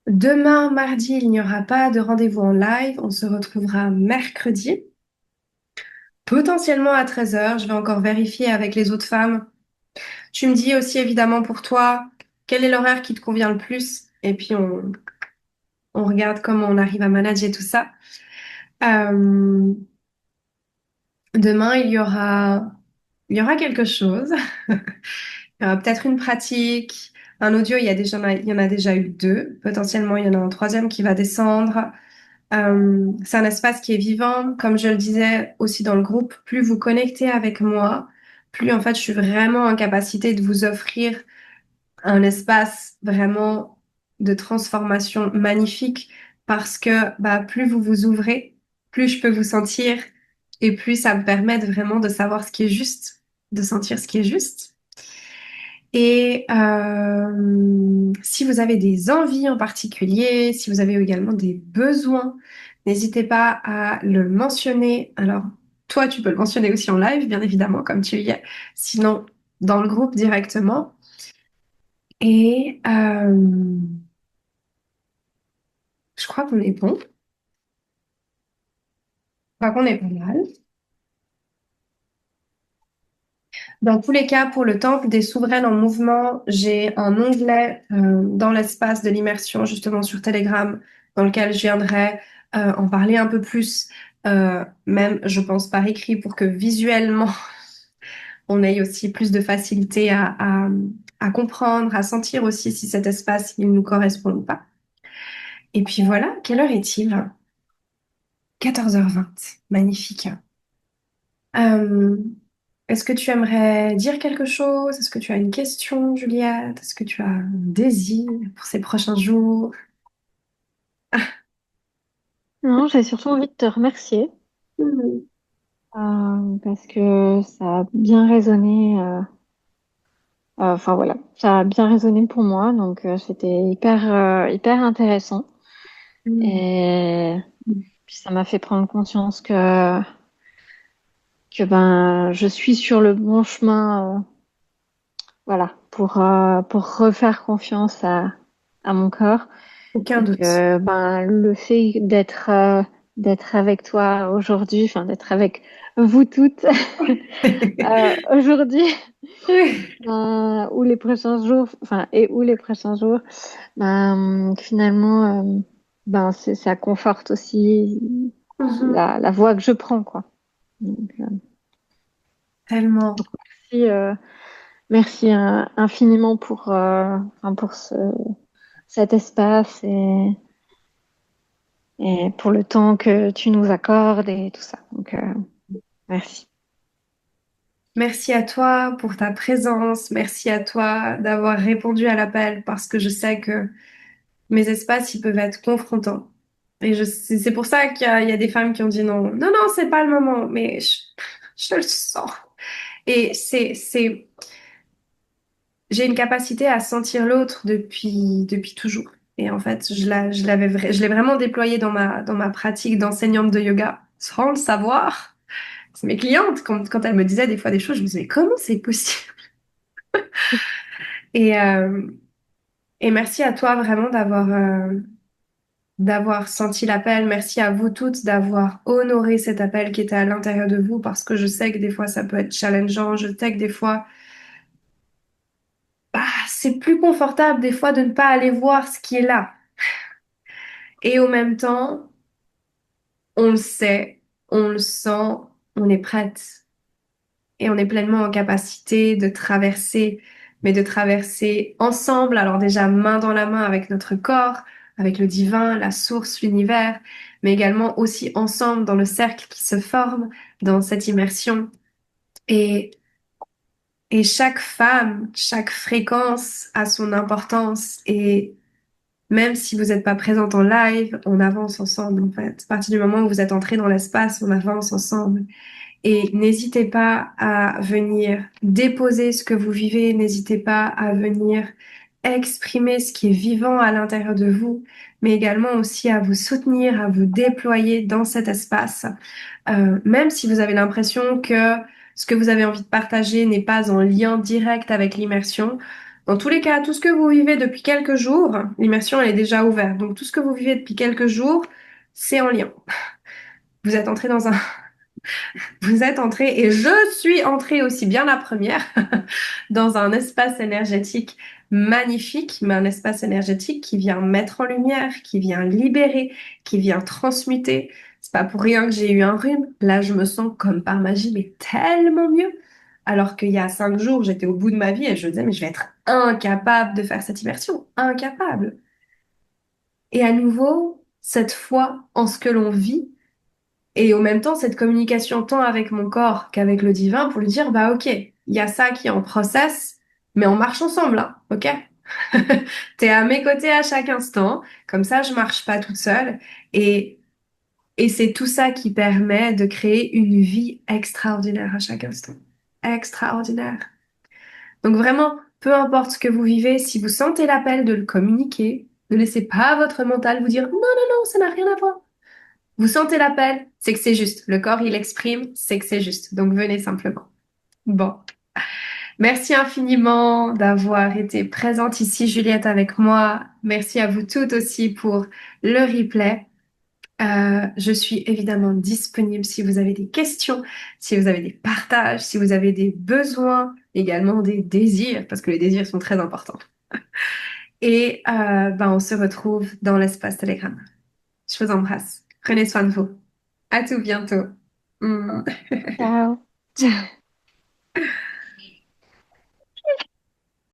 Demain, mardi, il n'y aura pas de rendez-vous en live. On se retrouvera mercredi, potentiellement à 13 heures. Je vais encore vérifier avec les autres femmes. Tu me dis aussi évidemment pour toi, quel est l'horaire qui te convient le plus? Et puis on regarde comment on arrive à manager tout ça. Euh, Demain, il y aura quelque chose. Il y aura peut-être une pratique, un audio. Il y en a déjà eu deux. Potentiellement, il y en a un troisième qui va descendre. C'est un espace qui est vivant, comme je le disais aussi dans le groupe. Plus vous connectez avec moi, plus en fait, je suis vraiment en capacité de vous offrir un espace vraiment de transformation magnifique parce que plus vous vous ouvrez, plus je peux vous sentir et plus ça me permet vraiment de savoir ce qui est juste. de sentir ce qui est juste. Et si vous avez des envies en particulier, si vous avez également des besoins, n'hésitez pas à le mentionner. Alors, toi, tu peux le mentionner aussi en live, bien évidemment, comme tu y es. Sinon, dans le groupe directement. Et je crois qu'on est bon. Je crois qu'on est pas mal. Dans tous les cas, pour le temple des souveraines en mouvement, j'ai un onglet dans l'espace de l'immersion, justement sur Telegram, dans lequel je viendrai en parler un peu plus, même, je pense, par écrit, pour que visuellement, on ait aussi plus de facilité à comprendre, à sentir aussi si cet espace, il nous correspond ou pas. Et puis voilà, quelle heure est-il? 14h20. Magnifique. Euh, Est-ce que tu aimerais dire quelque chose? Est-ce que tu as une question, Juliette? Est-ce que tu as un désir pour ces prochains jours? Non, j'ai surtout envie de te remercier Mhm. parce que ça a bien résonné. Enfin voilà, ça a bien résonné pour moi, donc c'était hyper intéressant. Mhm. Et puis ça m'a fait prendre conscience que ben je suis sur le bon chemin, voilà, pour refaire confiance à mon corps. Aucun Et doute. que ben le fait d'être avec toi aujourd'hui, enfin d'être avec vous toutes aujourd'hui, ou les prochains jours, enfin ou les prochains jours, ben finalement ben ça conforte aussi Mhm. la voie que je prends, quoi. Donc, Tellement. merci, merci infiniment enfin, pour cet espace et pour le temps que tu nous accordes et tout ça. Donc, merci. Merci à toi pour ta présence. Merci à toi d'avoir répondu à l'appel parce que je sais que mes espaces, ils peuvent être confrontants. Et c'est pour ça qu'il y a des femmes qui ont dit non. Non, non, c'est pas le moment. Mais je le sens. Et j'ai une capacité à sentir l'autre depuis toujours. Et en fait, je l'ai vraiment déployé dans ma pratique d'enseignante de yoga sans le savoir. C'est mes clientes, quand elles me disaient des fois des choses, je me disais, mais comment c'est possible? Et, euh, et merci à toi vraiment d'avoir senti l'appel. Merci à vous toutes d'avoir honoré cet appel qui était à l'intérieur de vous parce que je sais que des fois ça peut être challengeant. Je sais que des fois c'est plus confortable des fois de ne pas aller voir ce qui est là. Et au même temps, on le sait, on le sent, on est prête et on est pleinement en capacité de traverser, mais de traverser ensemble, alors déjà main dans la main avec notre corps, avec le divin, la source, l'univers, mais également aussi ensemble dans le cercle qui se forme dans cette immersion. Et, et chaque femme, chaque fréquence a son importance et même si vous n'êtes pas présente en live, on avance ensemble en fait. À partir du moment où vous êtes entré dans l'espace, on avance ensemble. Et n'hésitez pas à venir déposer ce que vous vivez, n'hésitez pas à venir exprimer ce qui est vivant à l'intérieur de vous, mais également aussi à vous soutenir, à vous déployer dans cet espace. Même si vous avez l'impression que ce que vous avez envie de partager n'est pas en lien direct avec l'immersion. Dans tous les cas, tout ce que vous vivez depuis quelques jours, l'immersion elle est déjà ouverte. Donc tout ce que vous vivez depuis quelques jours, c'est en lien. Vous êtes entré dans un vous êtes entré, et je suis entrée aussi bien la première, dans un espace énergétique magnifique, mais un espace énergétique qui vient mettre en lumière, qui vient libérer, qui vient transmuter. C'est pas pour rien que j'ai eu un rhume. Là, je me sens comme par magie, mais tellement mieux. Alors qu'il y a 5 jours, j'étais au bout de ma vie et je me disais, mais je vais être incapable de faire cette immersion. Incapable. Et à nouveau, cette foi en ce que l'on vit, et au même temps, cette communication tant avec mon corps qu'avec le divin pour lui dire, bah ok, il y a ça qui est en process, mais on marche ensemble, hein, ok? T'es à mes côtés à chaque instant, comme ça je marche pas toute seule. Et, et c'est tout ça qui permet de créer une vie extraordinaire à chaque instant. extraordinaire. Donc vraiment, peu importe ce que vous vivez, si vous sentez l'appel de le communiquer, ne laissez pas votre mental vous dire non, non, non, ça n'a rien à voir. Vous sentez l'appel, c'est que c'est juste. Le corps, il exprime, c'est que c'est juste. Donc venez simplement. Bon. Merci infiniment d'avoir été présente ici, Juliette, avec moi. Merci à vous toutes aussi pour le replay. Je suis évidemment disponible si vous avez des questions, si vous avez des partages, si vous avez des besoins, également des désirs, parce que les désirs sont très importants. Et ben, on se retrouve dans l'espace Telegram. Je vous embrasse. Prenez soin de vous. À tout bientôt. Mm. Ciao.